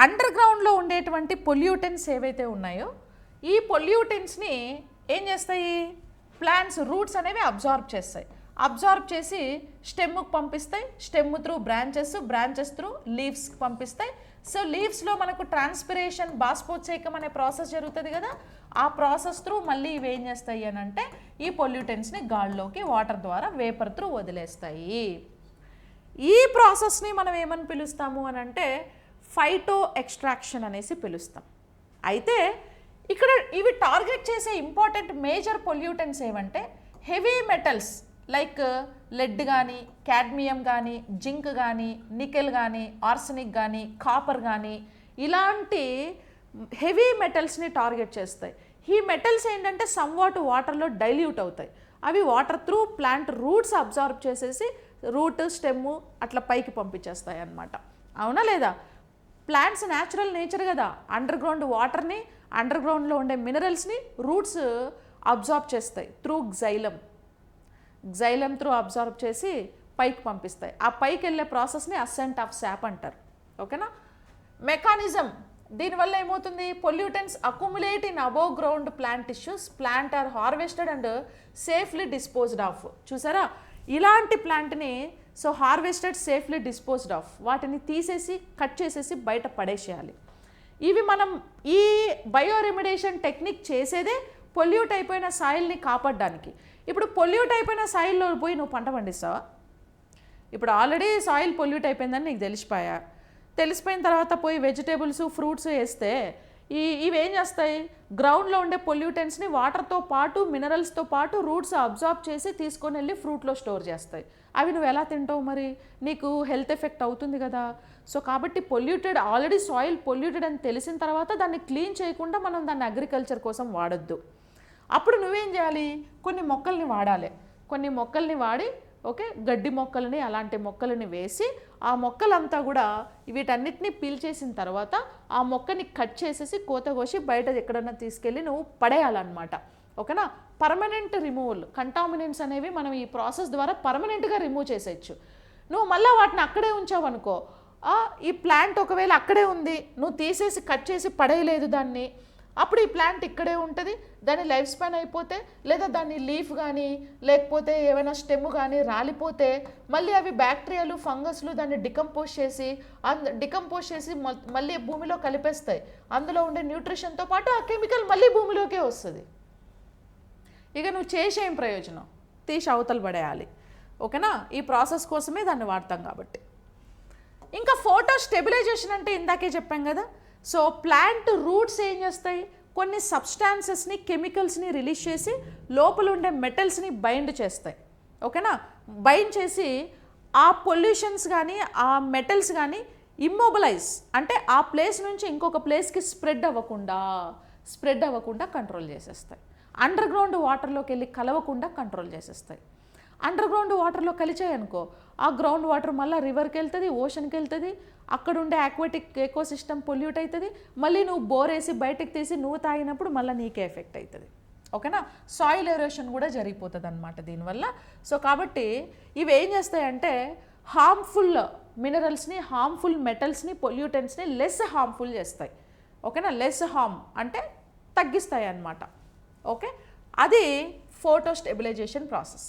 అండర్ గ్రౌండ్లో ఉండేటువంటి పొల్యూటెంట్స్ ఏవైతే ఉన్నాయో ఈ పొల్యూటెంట్స్ని ఏం చేస్తాయి, ప్లాంట్స్ రూట్స్ అనేవి అబ్జార్బ్ చేస్తాయి. అబ్జార్బ్ చేసి స్టెమ్కి పంపిస్తాయి, stem through branches, branches through లీవ్స్కి పంపిస్తాయి. సో లీవ్స్లో మనకు ట్రాన్స్పిరేషన్, బాష్పోత్సేకం అనే ప్రాసెస్ జరుగుతుంది కదా, ఆ ప్రాసెస్ త్రూ మళ్ళీ ఇవి ఏం చేస్తాయి అని అంటే ఈ పొల్యూటెంట్స్ని గాల్లోకి వాటర్ ద్వారా వేపర్ త్రూ వదిలేస్తాయి. ఈ ప్రాసెస్ని మనం ఏమని పిలుస్తాము అని అంటే ఫైటో ఎక్స్ట్రాక్షన్ అనేసి పిలుస్తాం. అయితే ఇక్కడ ఇవి టార్గెట్ చేసే ఇంపార్టెంట్ మేజర్ పొల్యూటెంట్స్ ఏమంటే హెవీ మెటల్స్ లైక్ లెడ్ కానీ, క్యాడ్మియం కానీ, జింక్ కానీ, నికెల్ కానీ, ఆర్సెనిక్ కానీ, కాపర్ కానీ ఇలాంటి హెవీ మెటల్స్ని టార్గెట్ చేస్తాయి. ఈ మెటల్స్ ఏంటంటే సమ్వాట్ వాటర్లో డైల్యూట్ అవుతాయి. అవి water through plant roots absorb చేసేసి రూట్, స్టెమ్ అట్లా పైకి పంపించేస్తాయి అన్నమాట. అవునా లేదా? ప్లాంట్స్ న్యాచురల్ నేచర్ కదా, అండర్ గ్రౌండ్ వాటర్ని, అండర్ గ్రౌండ్లో ఉండే మినరల్స్ని రూట్స్ అబ్జార్బ్ చేస్తాయి త్రూ గ్జైలం త్రూ అబ్జార్బ్ చేసి పైకి పంపిస్తాయి. ఆ పైకి వెళ్ళే ప్రాసెస్ని అసెంట్ ఆఫ్ శాప్ అంటారు. ఓకేనా? మెకానిజం, దీనివల్ల ఏమవుతుంది, pollutants accumulate in above ground plant tissues, plant are harvested and safely disposed of. చూసారా, ఇలాంటి ప్లాంట్ని so harvested, safely disposed of, వాటిని తీసేసి కట్ చేసేసి బయట పడేసేయాలి. ఇవి మనం ఈ బయో రెమిడేషన్ టెక్నిక్ చేసేదే పొల్యూట్ అయిపోయిన సాయిల్ని కాపాడడానికి. ఇప్పుడు పొల్యూట్ అయిపోయిన సాయిల్లో పోయి నువ్వు పంట పండిస్తావా? ఇప్పుడు ఆల్రెడీ సాయిల్ పొల్యూట్ అయిపోయిందని నీకు తెలిసిపోయిన తర్వాత పోయి వెజిటేబుల్స్, ఫ్రూట్స్ వేస్తే ఇవేం చేస్తాయి, గ్రౌండ్లో ఉండే పొల్యూటెంట్స్ని వాటర్తో పాటు, మినరల్స్తో పాటు రూట్స్ అబ్జార్బ్ చేసి తీసుకొని వెళ్ళి ఫ్రూట్లో స్టోర్ చేస్తాయి. అవి నువ్వు ఎలా తింటావు మరి? నీకు హెల్త్ ఎఫెక్ట్ అవుతుంది కదా. సో కాబట్టి ఆల్రెడీ సాయిల్ పొల్యూటెడ్ అని తెలిసిన తర్వాత దాన్ని క్లీన్ చేయకుండా మనం దాన్ని అగ్రికల్చర్ కోసం వాడొద్దు. అప్పుడు నువ్వేం చేయాలి, కొన్ని మొక్కల్ని వాడి ఓకే, గడ్డి మొక్కలని, అలాంటి మొక్కలని వేసి ఆ మొక్కలంతా కూడా వీటన్నిటిని పీల్చేసిన తర్వాత ఆ మొక్కని కట్ చేసేసి కోత కోసి బయట ఎక్కడన్నా తీసుకెళ్ళి నువ్వు పడేయాలన్నమాట. ఓకేనా? పర్మనెంట్ రిమూవల్, కంటామినెంట్స్ అనేవి మనం ఈ ప్రాసెస్ ద్వారా పర్మనెంట్గా రిమూవ్ చేసేయచ్చు. నువ్వు మళ్ళీ వాటిని అక్కడే ఉంచావనుకో, ఈ ప్లాంట్ ఒకవేళ అక్కడే ఉంది, నువ్వు తీసేసి కట్ చేసి పడేయలేదు దాన్ని, అప్పుడు ఈ ప్లాంట్ ఇక్కడే ఉంటుంది. దాని లైఫ్ స్పాన్ అయిపోతే, లేదా దాని లీఫ్ కానీ లేకపోతే ఏమైనా స్టెమ్ కానీ రాలిపోతే మళ్ళీ అవి బ్యాక్టీరియాలు, ఫంగస్లు దాన్ని డికంపోజ్ చేసి మళ్ళీ భూమిలో కలిపేస్తాయి. అందులో ఉండే న్యూట్రిషన్తో పాటు ఆ కెమికల్ మళ్ళీ భూమిలోకే వస్తుంది. ఇక నువ్వు చేసేం ప్రయోజనం, తీసి అవతలు పడేయాలి. ఓకేనా? ఈ ప్రాసెస్ కోసమే దాన్ని వాడతాం కాబట్టి. ఇంకా ఫోటో స్టెబిలైజేషన్ అంటే ఇందాకే చెప్పాం కదా. సో ప్లాంట్ రూట్స్ ఏం చేస్తాయి, కొన్ని సబ్స్టాన్సెస్ని, కెమికల్స్ని రిలీజ్ చేసి లోపల ఉండే మెటల్స్ని బైండ్ చేస్తాయి. ఓకేనా? బైండ్ చేసి ఆ పొల్యూషన్స్ కానీ, ఆ మెటల్స్ కానీ ఇమ్మొబిలైజ్ అంటే ఆ ప్లేస్ నుంచి ఇంకొక ప్లేస్కి స్ప్రెడ్ అవ్వకుండా కంట్రోల్ చేసేస్తాయి. అండర్ గ్రౌండ్ వాటర్లోకి వెళ్ళి కలవకుండా కంట్రోల్ చేసేస్తాయి. అండర్ గ్రౌండ్ వాటర్లో కలిచాయనుకో, ఆ గ్రౌండ్ వాటర్ మళ్ళీ రివర్కి వెళ్తుంది, ఓషన్కి వెళ్తుంది, అక్కడ ఉండే ఆక్వాటిక్ ఎకోసిస్టమ్ పొల్యూట్ అవుతుంది. మళ్ళీ నువ్వు బోర్ వేసి బయటకు తీసి నువ్వు తాగినప్పుడు మళ్ళీ నీకే ఎఫెక్ట్ అవుతుంది. ఓకేనా? సాయిల్ ఎరోషన్ కూడా జరిగిపోతుంది అన్నమాట దీనివల్ల. సో కాబట్టి ఇవి ఏం చేస్తాయంటే హార్మ్ఫుల్ మినరల్స్ని, హార్మ్ఫుల్ మెటల్స్ని, పొల్యూటెంట్స్ని లెస్ హార్మ్ఫుల్ చేస్తాయి. ఓకేనా? లెస్ హార్మ్ అంటే తగ్గిస్తాయి అన్నమాట. ఓకే, అది photo stabilization process.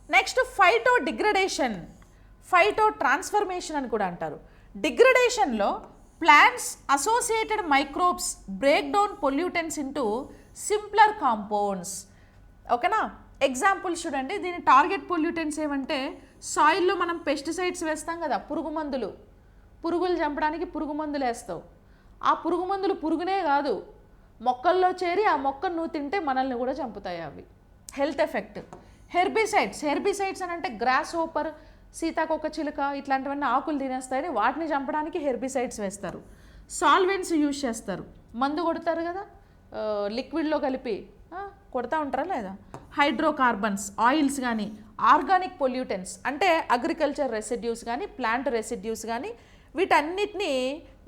Next phytodegradation, phytotransformation అని కూడా అంటారు. డిగ్రేడేషన్లో plants associated microbes break down pollutants into simpler compounds. ఓకేనా? ఎగ్జాంపుల్ చూడండి, దీని టార్గెట్ పొల్యూటెంట్స్ ఏమంటే సాయిల్లో మనం పెస్టిసైడ్స్ వేస్తాం కదా, పురుగులు చంపడానికి పురుగు మందులు వేస్తావు. ఆ పురుగు మందులు పురుగునే కాదు, మొక్కల్లో చేరి ఆ మొక్కను నువ్వు తింటే మనల్ని కూడా చంపుతాయి అవి. Health effect. హెర్బిసైడ్స్ అని అంటే గ్రాస్ హోపర్, సీతాకోక చిలుక ఇట్లాంటివన్నీ ఆకులు తినేస్తాయని వాటిని చంపడానికి హెర్బిసైడ్స్ వేస్తారు. సాల్వెంట్స్ యూజ్ చేస్తారు, మందు కొడతారు కదా లిక్విడ్లో కలిపి కొడతా ఉంటారా లేదా, హైడ్రోకార్బన్స్ ఆయిల్స్ కానీ, ఆర్గానిక్ పొల్యూటెంట్స్ అంటే అగ్రికల్చర్ రెసిడ్యూస్ కానీ, ప్లాంట్ రెసిడ్యూస్ కానీ, వీటన్నిటిని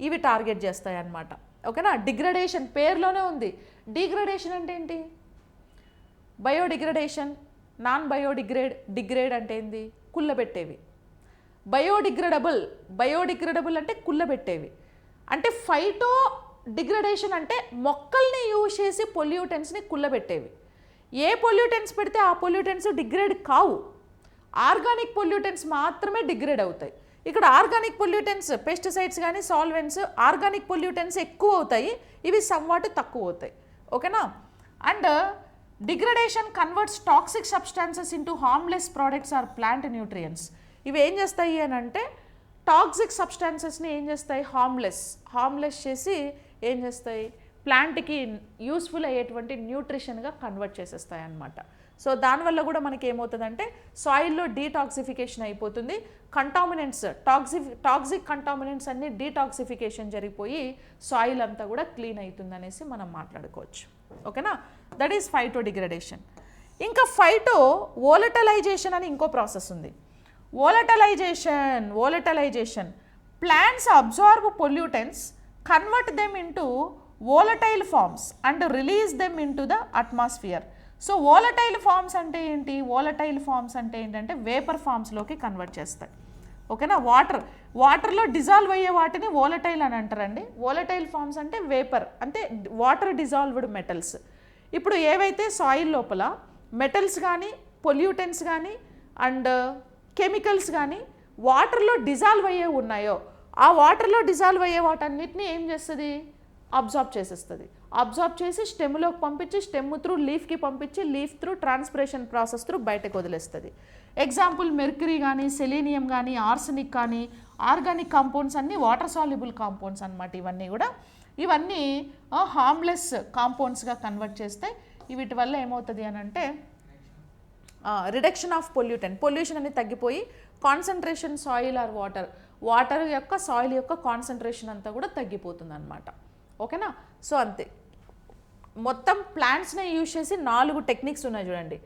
ఇవి టార్గెట్ చేస్తాయి అన్నమాట. ఓకేనా. డిగ్రేడేషన్ పేరులోనే ఉంది. డిగ్రేడేషన్ అంటే ఏంటి? బయోడిగ్రేడేషన్, నాన్ డిగ్రేడ్ అంటే ఏంది? కుళ్ళబెట్టేవి. బయోడిగ్రేడబుల్ అంటే కుళ్ళబెట్టేవి. అంటే ఫైటో డిగ్రేడేషన్ అంటే మొక్కల్ని యూజ్ చేసి పొల్యూటెంట్స్ని కుళ్ళబెట్టేవి. ఏ పొల్యూటెంట్స్ పెడితే ఆ పొల్యూటెంట్స్ డిగ్రేడ్ కావు. ఆర్గానిక్ పొల్యూటెంట్స్ మాత్రమే డిగ్రేడ్ అవుతాయి. ఇక్కడ ఆర్గానిక్ పొల్యూటెంట్స్ పెస్టిసైడ్స్ కానీ, సాల్వెంట్స్, ఆర్గానిక్ పొల్యూటెంట్స్ ఎక్కువ అవుతాయి, ఇవి సమ్వాట్ తక్కువ అవుతాయి. ఓకేనా. And degradation converts toxic substances into harmless products or plant nutrients. ఇవి ఏం చేస్తాయి అని అంటే టాక్సిక్ సబ్స్టాన్సెస్ని ఏం చేస్తాయి? హార్మ్లెస్ చేసి ఏం చేస్తాయి? ప్లాంట్కి యూస్ఫుల్ అయ్యేటువంటి న్యూట్రిషన్గా కన్వర్ట్ చేసేస్తాయి అన్నమాట. సో దానివల్ల కూడా మనకి ఏమవుతుందంటే సాయిల్లో డీటాక్సిఫికేషన్ అయిపోతుంది. కంటామినెంట్స్, టాక్సిక్ కంటామినెంట్స్ అన్నీ డీటాక్సిఫికేషన్ జరిగిపోయి సాయిల్ అంతా కూడా క్లీన్ అవుతుంది అనేసి మనం మాట్లాడుకోవచ్చు. ఓకేనా. That is phytodegradation. ఇంకా ఫైటో వోలటలైజేషన్ అని ఇంకో ప్రాసెస్ ఉంది. Volatilization plants absorb pollutants, convert them into volatile forms and release them into the atmosphere. So volatile forms అంటే ఏంటి? volatile forms అంటే ఏంటంటే వేపర్ ఫామ్స్లోకి కన్వర్ట్ చేస్తాయి. ఓకేనా. వాటర్లో డిజాల్వ్ అయ్యే వాటిని volatile అని అంటారండి. volatile forms అంటే వేపర్, అంటే వాటర్ డిజాల్వ్డ్ మెటల్స్. ఇప్పుడు ఏవైతే సాయిల్ లోపల మెటల్స్ కానీ, పొల్యూటెంట్స్ కానీ అండ్ కెమికల్స్ కానీ వాటర్లో డిజాల్వ్ అయ్యే ఉన్నాయో, ఆ వాటర్లో డిజాల్వ్ అయ్యే వాటన్నిటిని ఏం చేస్తుంది? అబ్జార్బ్ చేసేస్తుంది. అబ్జార్బ్ చేసి స్టెమ్లోకి పంపించి, స్టెమ్ త్రూ లీఫ్కి పంపించి, leaf through transpiration process through బయటకు వదిలేస్తుంది. ఎగ్జాంపుల్ మెర్క్యూరీ కానీ, సెలీనియం కానీ, ఆర్సెనిక్ కానీ, ఆర్గానిక్ కాంపౌండ్స్ అన్నీ వాటర్ సాల్యుబుల్ కాంపౌండ్స్ అన్నమాట. ఇవన్నీ హార్మ్లెస్ కాంపౌండ్స్గా కన్వర్ట్ చేస్తాయి. వీటి వల్ల ఏమవుతుంది అని అంటే రిడక్షన్ ఆఫ్ పొల్యూషన్ అనేది తగ్గిపోయి కాన్సన్ట్రేషన్ సాయిల్ ఆర్ వాటర్ యొక్క సాయిల్ యొక్క కాన్సన్ట్రేషన్ అంతా కూడా తగ్గిపోతుంది అన్నమాట. ఓకేనా. సో అంతే. మొత్తం ప్లాంట్స్ని యూజ్ చేసి 4 టెక్నిక్స్ ఉన్నాయి చూడండి.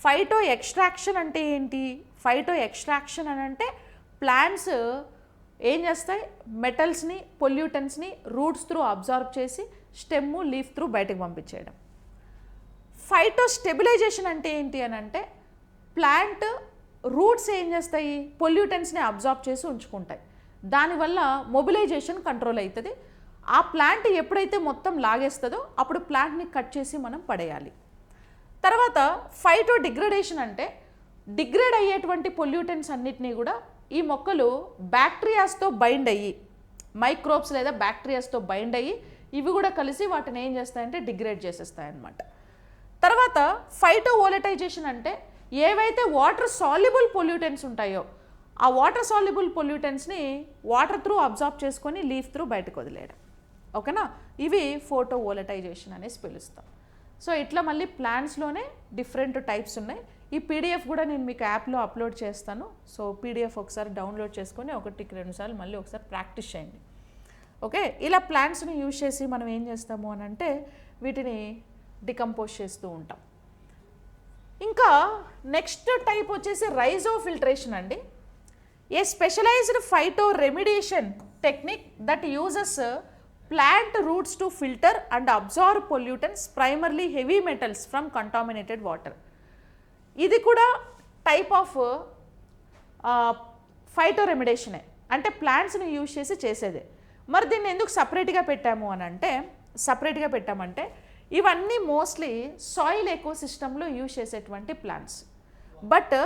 ఫైటో ఎక్స్ట్రాక్షన్ అంటే ఏంటి? ఫైటో ఎక్స్ట్రాక్షన్ అని అంటే ప్లాంట్స్ ఏం చేస్తాయి? మెటల్స్ని, పొల్యూటెంట్స్ని రూట్స్ త్రూ అబ్జార్బ్ చేసి స్టెమ్, లీఫ్ త్రూ బయటకు పంపించేయడం. ఫైటో స్టెబిలైజేషన్ అంటే ఏంటి అని అంటే ప్లాంట్ రూట్స్ ఏం చేస్తాయి? పొల్యూటెంట్స్ని అబ్జార్బ్ చేసి ఉంచుకుంటాయి. దానివల్ల మొబిలైజేషన్ కంట్రోల్ అవుతుంది. ఆ ప్లాంట్ ఎప్పుడైతే మొత్తం లాగేస్తుందో అప్పుడు ప్లాంట్ని కట్ చేసి మనం పడేయాలి. తర్వాత ఫైటో డిగ్రేడేషన్ అంటే డిగ్రేడ్ అయ్యేటువంటి పొల్యూటెంట్స్ అన్నిటినీ కూడా ఈ మొక్కలు బ్యాక్టీరియాస్తో బైండ్ అయ్యి, మైక్రోబ్స్ లేదా బ్యాక్టీరియాస్తో బైండ్ అయ్యి ఇవి కూడా కలిసి వాటిని ఏం చేస్తాయంటే డిగ్రేడ్ చేసేస్తాయి అన్నమాట. తర్వాత ఫైటో వోలటైజేషన్ అంటే ఏవైతే వాటర్ సాల్యుబుల్ పొల్యూటెంట్స్ ఉంటాయో ఆ వాటర్ సాల్యుబుల్ పొల్యూటెంట్స్ని వాటర్ త్రూ అబ్జార్బ్ చేసుకొని లీఫ్ త్రూ బయటకు వదిలేయడం. ఓకేనా. ఇవి ఫోటో వోలటైజేషన్ అనేసి పిలుస్తాం. సో ఇట్లా మళ్ళీ ప్లాంట్స్లోనే డిఫరెంట్ టైప్స్ ఉన్నాయి. ఈ పీడిఎఫ్ కూడా నేను మీకు యాప్లో అప్లోడ్ చేస్తాను. సో పీడిఎఫ్ ఒకసారి డౌన్లోడ్ చేసుకొని 1-2 సార్లు మళ్ళీ ఒకసారి ప్రాక్టీస్ చేయండి. ఓకే. ఇలా ప్లాంట్స్ని యూజ్ చేసి మనం ఏం చేస్తాము అని అంటే వీటిని డికంపోజ్ చేస్తూ ఉంటాం. ఇంకా నెక్స్ట్ టైప్ వచ్చేసి రైజోఫిల్ట్రేషన్ అండి. A specialized phytoremediation technique that uses plant roots to filter and absorb pollutants, primarily heavy metals from contaminated water. ఇది కూడా టైప్ ఆఫ్ ఫైటో రెమిడేషనే, అంటే ప్లాంట్స్ని యూజ్ చేసి చేసేదే. మరి దీన్ని ఎందుకు సపరేట్గా పెట్టామంటే ఇవన్నీ మోస్ట్లీ సాయిల్ ఎకోసిస్టంలో యూజ్ చేసేటువంటి ప్లాంట్స్. బట్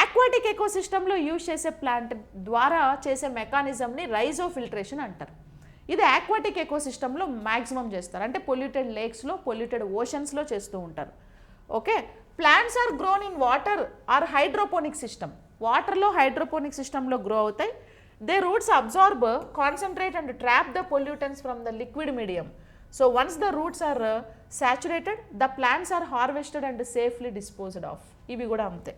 ఆక్వాటిక్ ఎకోసిస్టంలో యూజ్ చేసే ప్లాంట్ ద్వారా చేసే మెకానిజంని రైజోఫిల్ట్రేషన్ అంటారు. ఇది ఆక్వాటిక్ ఎకోసిస్టంలో మ్యాక్సిమం చేస్తారు, అంటే పొల్యూటెడ్ లేక్స్లో, పొల్యూటెడ్ ఓషన్స్లో చేస్తూ ఉంటారు. Okay. Plants are grown in water or hydroponic system. వాటర్లో హైడ్రోపోనిక్ సిస్టంలో గ్రో అవుతాయి. They roots absorb, concentrate and trap the pollutants from the liquid medium. So once the roots are saturated the plants are harvested and safely disposed of. ఇవి కూడా అంతే.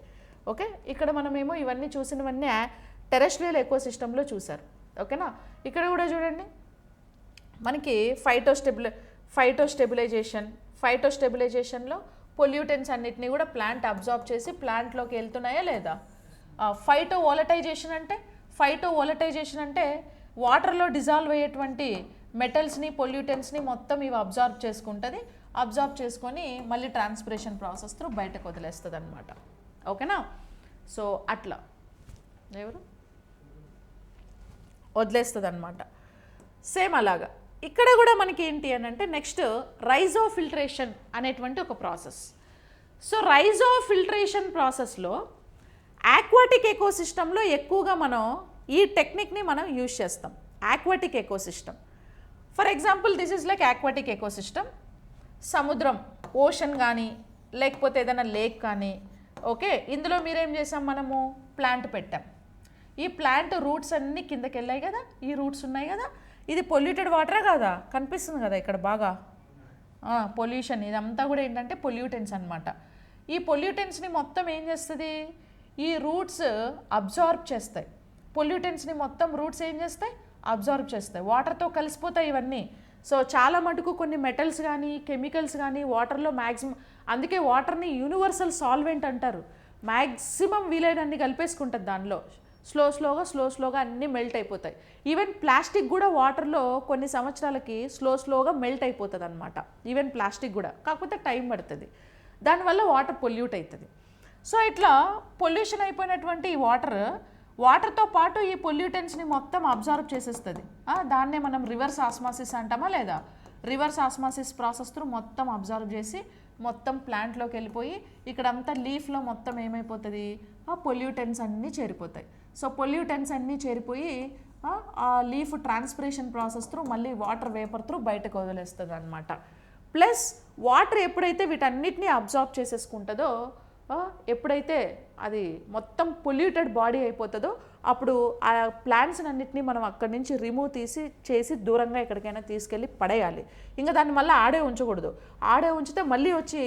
ఓకే. ఇక్కడ మనమేమో ఇవన్నీ చూసినవన్నీ టెరెస్ట్రియల్ ఎకోసిస్టంలో చూసారు. ఓకేనా. ఇక్కడ కూడా చూడండి మనకి ఫైటో స్టెబిలైజేషన్లో పొల్యూటెంట్స్ అన్నిటినీ కూడా ప్లాంట్ అబ్జార్బ్ చేసి ప్లాంట్లోకి వెళ్తున్నాయా లేదా. ఫైటో వాలటైజేషన్ అంటే వాటర్లో డిజాల్వ్ అయ్యేటువంటి మెటల్స్ని పొల్యూటెంట్స్ని మొత్తం ఇవి అబ్జార్బ్ చేసుకుంటుంది. అబ్జార్బ్ చేసుకొని మళ్ళీ ట్రాన్స్పిరేషన్ ప్రాసెస్ త్రూ బయటకు వదిలేస్తుంది అనమాట. ఓకేనా. సో అట్లా వదిలేస్తుంది అనమాట. సేమ్ అలాగా ఇక్కడ కూడా మనకి ఏంటి అని అంటే నెక్స్ట్ రైజోఫిల్ట్రేషన్ అనేటువంటి ఒక ప్రాసెస్. సో రైజోఫిల్ట్రేషన్ ప్రాసెస్లో ఆక్వాటిక్ ఎకోసిస్టంలో ఎక్కువగా మనం ఈ టెక్నిక్ని మనం యూజ్ చేస్తాం. Aquatic ecosystem for example this is like aquatic ecosystem. సముద్రం, ఓషన్ కానీ లేకపోతే ఏదైనా లేక్ కానీ, ఓకే, ఇందులో మీరేం చేసాం, మనము ప్లాంట్ పెట్టాం. ఈ ప్లాంట్ రూట్స్ అన్నీ కిందకి వెళ్ళాయి కదా, ఈ రూట్స్ ఉన్నాయి కదా, ఇది పొల్యూటెడ్ వాటరే కదా, కనిపిస్తుంది కదా ఇక్కడ బాగా పొల్యూషన్. ఇదంతా కూడా ఏంటంటే పొల్యూటెంట్స్ అనమాట. ఈ పొల్యూటెంట్స్ని మొత్తం ఏం చేస్తుంది, ఈ రూట్స్ అబ్జార్బ్ చేస్తాయి. పొల్యూటెంట్స్ని మొత్తం రూట్స్ ఏం చేస్తాయి, అబ్జార్బ్ చేస్తాయి, వాటర్తో కలిసిపోతాయి ఇవన్నీ. సో చాలా మటుకు కొన్ని మెటల్స్ కానీ కెమికల్స్ కానీ వాటర్లో మ్యాక్సిమం, అందుకే వాటర్ని యూనివర్సల్ సాల్వెంట్ అంటారు. మ్యాక్సిమం వీలైనన్ని కలిపేసుకుంటుంది దానిలో. స్లోగా అన్నీ మెల్ట్ అయిపోతాయి. ఈవెన్ ప్లాస్టిక్ కూడా వాటర్లో కొన్ని సంవత్సరాలకి స్లోగా మెల్ట్ అయిపోతుంది అనమాట. ఈవెన్ ప్లాస్టిక్ కూడా, కాకపోతే టైం పడుతుంది. దానివల్ల వాటర్ పొల్యూట్ అవుతుంది. సో ఇట్లా పొల్యూషన్ అయిపోయినటువంటి ఈ వాటర్తో పాటు ఈ పొల్యూటెంట్స్ని మొత్తం అబ్జార్బ్ చేసేస్తుంది. దాన్నే మనం రివర్స్ ఆస్మాసిస్ అంటామా లేదా. రివర్స్ ఆస్మాసిస్ ప్రాసెస్ త్రూ మొత్తం అబ్జార్బ్ చేసి మొత్తం ప్లాంట్లోకి వెళ్ళిపోయి ఇక్కడంతా లీఫ్లో మొత్తం ఏమైపోతుంది, ఆ పొల్యూటెంట్స్ అన్నీ చేరిపోతాయి. సో పొల్యూటెంట్స్ అన్నీ చేరిపోయి ఆ లీఫ్ ట్రాన్స్పిరేషన్ ప్రాసెస్ త్రూ మళ్ళీ వాటర్ వేపర్ త్రూ బయటకు వదిలేస్తుంది అనమాట. ప్లస్ వాటర్ ఎప్పుడైతే వీటన్నిటిని అబ్జార్బ్ చేసేసుకుంటుందో, ఎప్పుడైతే అది మొత్తం పొల్యూటెడ్ బాడీ అయిపోతుందో అప్పుడు ఆ ప్లాంట్స్ అన్నిటిని మనం అక్కడి నుంచి రిమూవ్ చేసి దూరంగా ఎక్కడికైనా తీసుకెళ్ళి పడేయాలి. ఇంకా దాన్ని మళ్ళీ ఆడే ఉంచకూడదు. ఆడే ఉంచితే మళ్ళీ వచ్చి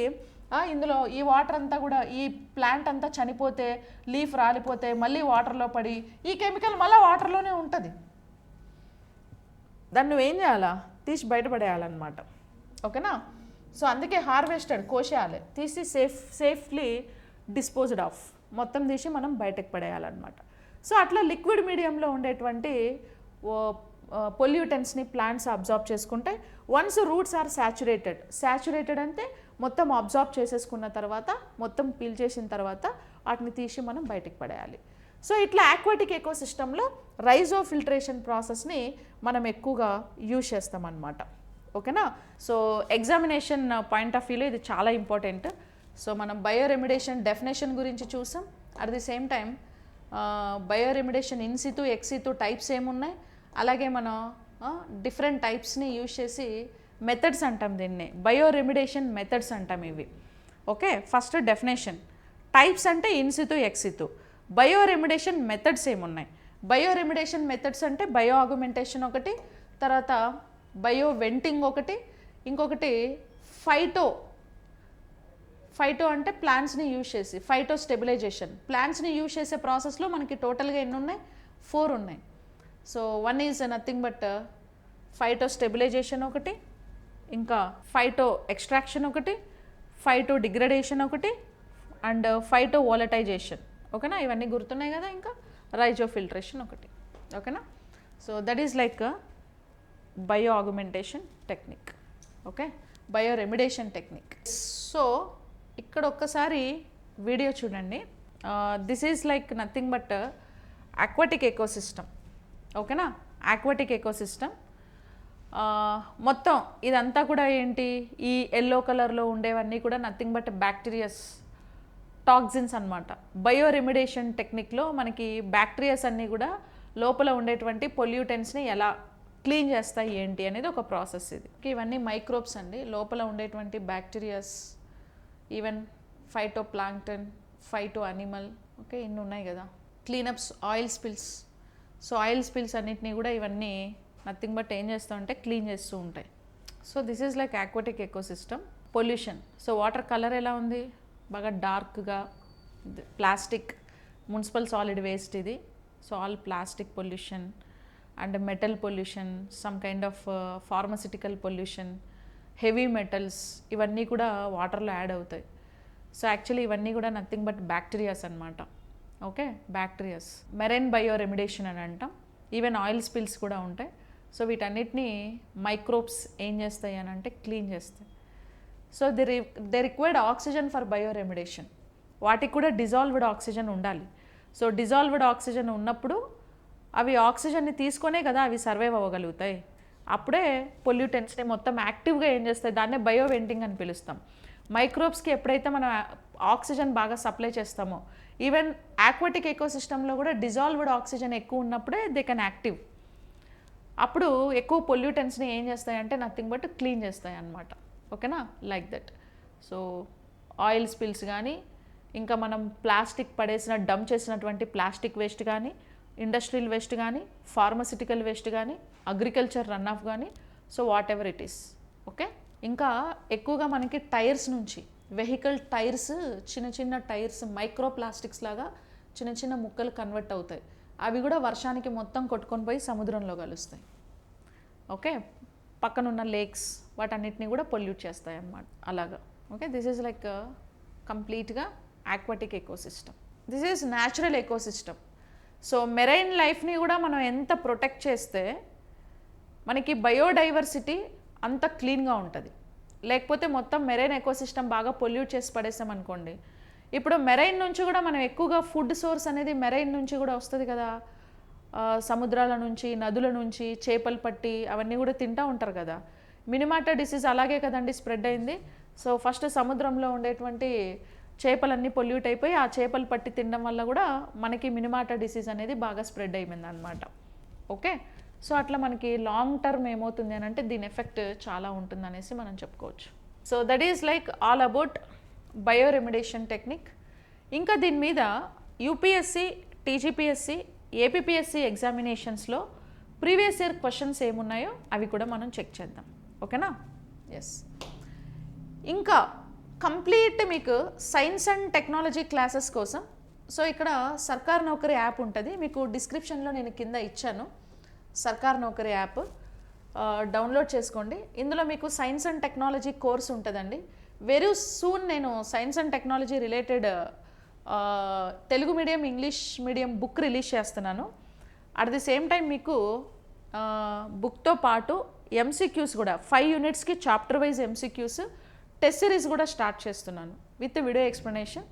ఇందులో ఈ వాటర్ అంతా కూడా, ఈ ప్లాంట్ అంతా చనిపోతే, లీఫ్ రాలిపోతే మళ్ళీ వాటర్లో పడి ఈ కెమికల్ మళ్ళీ వాటర్లోనే ఉంటుంది. దాన్ని నువ్వేం చేయాలా, తీసి బయటపడేయాలన్నమాట. ఓకేనా. సో అందుకే హార్వెస్టెడ్ కోసేయాలి, తీసి సేఫ్లీ డిస్పోజ్డ్ ఆఫ్, మొత్తం తీసి మనం బయటకు పడేయాలన్నమాట. సో అట్లా లిక్విడ్ మీడియంలో ఉండేటువంటి పొల్యూటెంట్స్ని ప్లాంట్స్ అబ్జార్బ్ చేసుకుంటే వన్స్ రూట్స్ ఆర్ సాచురేటెడ్ అంటే మొత్తం అబ్జార్బ్ చేసేసుకున్న తర్వాత, మొత్తం పీల్ చేసిన తర్వాత వాటిని తీసి మనం బయటకు పడేయాలి. సో ఇట్లా ఆక్వాటిక్ ఎకోసిస్టంలో రైజోఫిల్ట్రేషన్ ప్రాసెస్ని మనం ఎక్కువగా యూజ్ చేస్తామన్నమాట. ఓకేనా. సో ఎగ్జామినేషన్ పాయింట్ ఆఫ్ వ్యూలో ఇది చాలా ఇంపార్టెంట్. సో మనం బయోరెమిడేషన్ డెఫినేషన్ గురించి చూసాం. At the same time bioremediation in situ ex situ types ఏమున్నాయి, అలాగే మనం డిఫరెంట్ టైప్స్ని యూజ్ చేసి మెథడ్స్ అంటాం, దీన్ని బయోరెమిడేషన్ మెథడ్స్ అంటాం ఇవి. Okay, first definition. టైప్స్ అంటే ఇన్సితు ఎక్సితు. బయోరెమిడేషన్ మెథడ్స్ ఏమున్నాయి, బయోరెమిడేషన్ మెథడ్స్ అంటే బయో ఆగ్మెంటేషన్ ఒకటి, తర్వాత బయో వెంటింగ్ ఒకటి, ఇంకొకటి ఫైటో అంటే ప్లాంట్స్ని యూజ్ చేసి ఫైటో స్టెబిలైజేషన్. ప్లాంట్స్ని యూజ్ చేసే ప్రాసెస్లో మనకి టోటల్గా ఎన్ని ఉన్నాయి, 4 ఉన్నాయి. So 1 is nothing but phytostabilization ఒకటి, ఇంకా ఫైటో ఎక్స్ట్రాక్షన్ ఒకటి, ఫైటో డిగ్రేడేషన్ ఒకటి, అండ్ ఫైటో వాలటైజేషన్. ఓకేనా, ఇవన్నీ గుర్తున్నాయి కదా. ఇంకా రైజోఫిల్ట్రేషన్ ఒకటి. ఓకేనా. So that is like bioaugmentation technique. Okay, bioremediation technique. So ఇక్కడ ఒక్కసారి వీడియో చూడండి. This is like nothing but aquatic ecosystem. ఓకేనా, ఆక్వాటిక్ ఎకోసిస్టమ్ మొత్తం ఇదంతా కూడా ఏంటి, ఈ ఎల్లో కలర్లో ఉండేవన్నీ కూడా నథింగ్ బట్ బ్యాక్టీరియాస్, టాక్సిన్స్ అనమాట. బయో రెమిడేషన్ టెక్నిక్లో మనకి బ్యాక్టీరియాస్ అన్నీ కూడా లోపల ఉండేటువంటి పొల్యూటెంట్స్ని ఎలా క్లీన్ చేస్తాయి ఏంటి అనేది ఒక ప్రాసెస్ ఇది. ఇవన్నీ మైక్రోబ్స్ అండి, లోపల ఉండేటువంటి bacterias, even phyto plankton, phyto animal. Okay, ఇన్ని ఉన్నాయి కదా. Cleanups, oil spills. So oil spills అన్నిటినీ కూడా ఇవన్నీ నథింగ్ బట్ ఏం చేస్తామంటే క్లీన్ చేస్తూ ఉంటాయి. So this is like aquatic ecosystem. Pollution. So water colour ఎలా ఉంది, బాగా డార్క్గా. ప్లాస్టిక్, మున్సిపల్ సాలిడ్ వేస్ట్ ఇది. So all plastic pollution and metal pollution, some kind of pharmaceutical pollution, heavy metals, ఇవన్నీ కూడా వాటర్లో యాడ్ అవుతాయి. సో యాక్చువల్లీ ఇవన్నీ కూడా నథింగ్ బట్ బ్యాక్టీరియాస్ అనమాట. Okay, bacterias. మెరైన్ బయో రెమిడేషన్ అని అంటాం. ఈవెన్ ఆయిల్ స్పిల్స్ కూడా ఉంటాయి. సో వీటన్నిటిని మైక్రోబ్స్ ఏం చేస్తాయి అని అంటే క్లీన్ చేస్తాయి. So they required oxygen for bioremediation. వాటికి కూడా డిజాల్వ్డ్ ఆక్సిజన్ ఉండాలి. సో డిజాల్వ్డ్ ఆక్సిజన్ ఉన్నప్పుడు అవి ఆక్సిజన్ని తీసుకొనే కదా అవి సర్వైవ్ అవ్వగలుగుతాయి. అప్పుడే పొల్యూటెంట్స్ని మొత్తం యాక్టివ్గా ఏం చేస్తాయి, దాన్నే బయో వెంటింగ్ అని పిలుస్తాం. మైక్రోబ్స్కి ఎప్పుడైతే మనం ఆక్సిజన్ బాగా సప్లై చేస్తామో, ఈవెన్ ఆక్వాటిక్ ఎకోసిస్టంలో కూడా డిజాల్వ్డ్ ఆక్సిజన్ ఎక్కువ ఉన్నప్పుడే దే కెన్ యాక్టివ్. అప్పుడు ఎక్కువ పొల్యూటెంట్స్ని ఏం చేస్తాయంటే నథింగ్ బట్ క్లీన్ చేస్తాయి అన్నమాట. ఓకేనా, like that. So oil spills కానీ, ఇంకా మనం ప్లాస్టిక్ పడేసిన డంప్ చేసినటువంటి ప్లాస్టిక్ వేస్ట్ కానీ, ఇండస్ట్రియల్ వేస్ట్ కానీ, ఫార్మసిటికల్ వేస్ట్ కానీ, అగ్రికల్చర్ రన్ ఆఫ్ కానీ, so what ever it is. Okay, ఇంకా ఎక్కువగా మనకి టైర్స్ నుంచి, వెహికల్ టైర్స్, చిన్న చిన్న టైర్స్ మైక్రో ప్లాస్టిక్స్ లాగా చిన్న చిన్న ముక్కలు కన్వర్ట్ అవుతాయి. అవి కూడా వర్షానికి మొత్తం కొట్టుకొని పోయి సముద్రంలో కలుస్తాయి. ఓకే, పక్కనున్న లేక్స్ వాటన్నిటిని కూడా పొల్యూట్ చేస్తాయి అన్నమాట. అలాగా. ఓకే, దిస్ ఈజ్ లైక్ కంప్లీట్గా aquatic ecosystem. This is natural ecosystem. So marine లైఫ్ని కూడా మనం ఎంత ప్రొటెక్ట్ చేస్తే మనకి బయోడైవర్సిటీ అంత క్లీన్గా ఉంటుంది. లేకపోతే మొత్తం మెరైన్ ఎకోసిస్టమ్ బాగా పొల్యూట్ చేసి పడేసాం అనుకోండి. ఇప్పుడు మెరైన్ నుంచి కూడా మనం ఎక్కువగా ఫుడ్ సోర్స్ అనేది మెరైన్ నుంచి కూడా వస్తుంది కదా. సముద్రాల నుంచి, నదుల నుంచి చేపలు పట్టి అవన్నీ కూడా తింటూ ఉంటారు కదా. మినిమాటా డిసీజ్ అలాగే కదండి స్ప్రెడ్ అయింది. సో ఫస్ట్ సముద్రంలో ఉండేటువంటి చేపలన్నీ పొల్యూట్ అయిపోయి ఆ చేపలు పట్టి తినడం వల్ల కూడా మనకి మినిమాటా డిసీజ్ అనేది బాగా స్ప్రెడ్ అయిపోయింది అనమాట. ఓకే, సో అట్లా మనకి లాంగ్ టర్మ్ ఏమవుతుంది అని అంటే దీని ఎఫెక్ట్ చాలా ఉంటుంది అనేసి మనం చెప్పుకోవచ్చు. So that is like all about bio రెమిడేషన్ technique. ఇంకా దీని మీద యూపీఎస్సి, టీజీపీఎస్సి, ఏపీపీఎస్సి ఎగ్జామినేషన్స్లో ప్రీవియస్ ఇయర్ క్వశ్చన్స్ ఏమున్నాయో అవి కూడా మనం చెక్ చేద్దాం. ఓకేనా, ఎస్. ఇంకా కంప్లీట్ మీకు సైన్స్ అండ్ టెక్నాలజీ క్లాసెస్ కోసం సో ఇక్కడ సర్కార్ నౌకరీ యాప్ ఉంటుంది, మీకు డిస్క్రిప్షన్లో నేను కింద ఇచ్చాను. సర్కార్ నౌకరీ యాప్ డౌన్లోడ్ చేసుకోండి. ఇందులో మీకు సైన్స్ అండ్ టెక్నాలజీ కోర్స్ ఉంటుందండి. వెరీ సూన్ నేను science and technology related Telugu medium, English medium book release చేస్తున్నాను. అట్ ది సేమ్ టైం మీకు బుక్తో పాటు ఎంసీక్యూస్ కూడా 5 యూనిట్స్కి chapter wise MCQs, test series కూడా స్టార్ట్ చేస్తున్నాను with video explanation.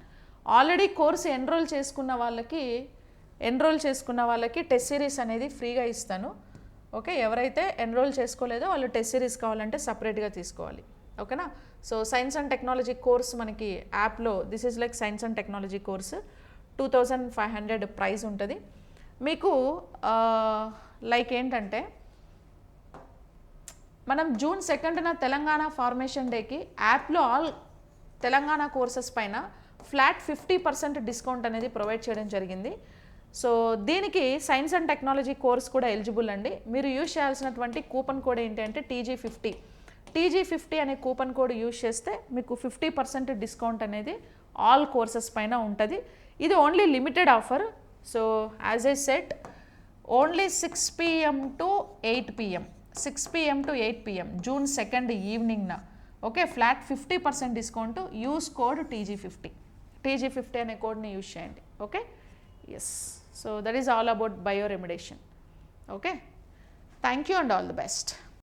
Already course enrol చేసుకున్న వాళ్ళకి టెస్ట్ సిరీస్ అనేది ఫ్రీగా ఇస్తాను. ఓకే, ఎవరైతే ఎన్రోల్ చేసుకోలేదో వాళ్ళు టెస్ట్ సిరీస్ కావాలంటే సపరేట్గా తీసుకోవాలి. ఓకేనా. So science and technology course మనకి యాప్లో this is like science and technology course 2500 price ఉంటుంది మీకు. లైక్ ఏంటంటే మనం జూన్ 2న తెలంగాణ ఫార్మేషన్ డేకి యాప్లో ఆల్ తెలంగాణ కోర్సెస్ పైన ఫ్లాట్ 50% డిస్కౌంట్ అనేది ప్రొవైడ్ చేయడం జరిగింది. సో దీనికి సైన్స్ అండ్ టెక్నాలజీ కోర్స్ కూడా ఎలిజిబుల్ అండి. మీరు యూజ్ చేయాల్సినటువంటి కూపన్ కోడ్ ఏంటంటే TG50 అనే కూపన్ కోడ్ యూజ్ చేస్తే మీకు 50% డిస్కౌంట్ అనేది ఆల్ కోర్సెస్ పైన ఉంటుంది. ఇది only limited offer. So as I set only 6 PM to 8 PM, 6 PM to 8 PM June 2 ఈవినింగ్న. Okay, flat 50% discount. Use code TG50 అనే కోడ్ని యూజ్ చేయండి. Okay, yes. So that is all about bio remediation. Okay, thank you and all the best.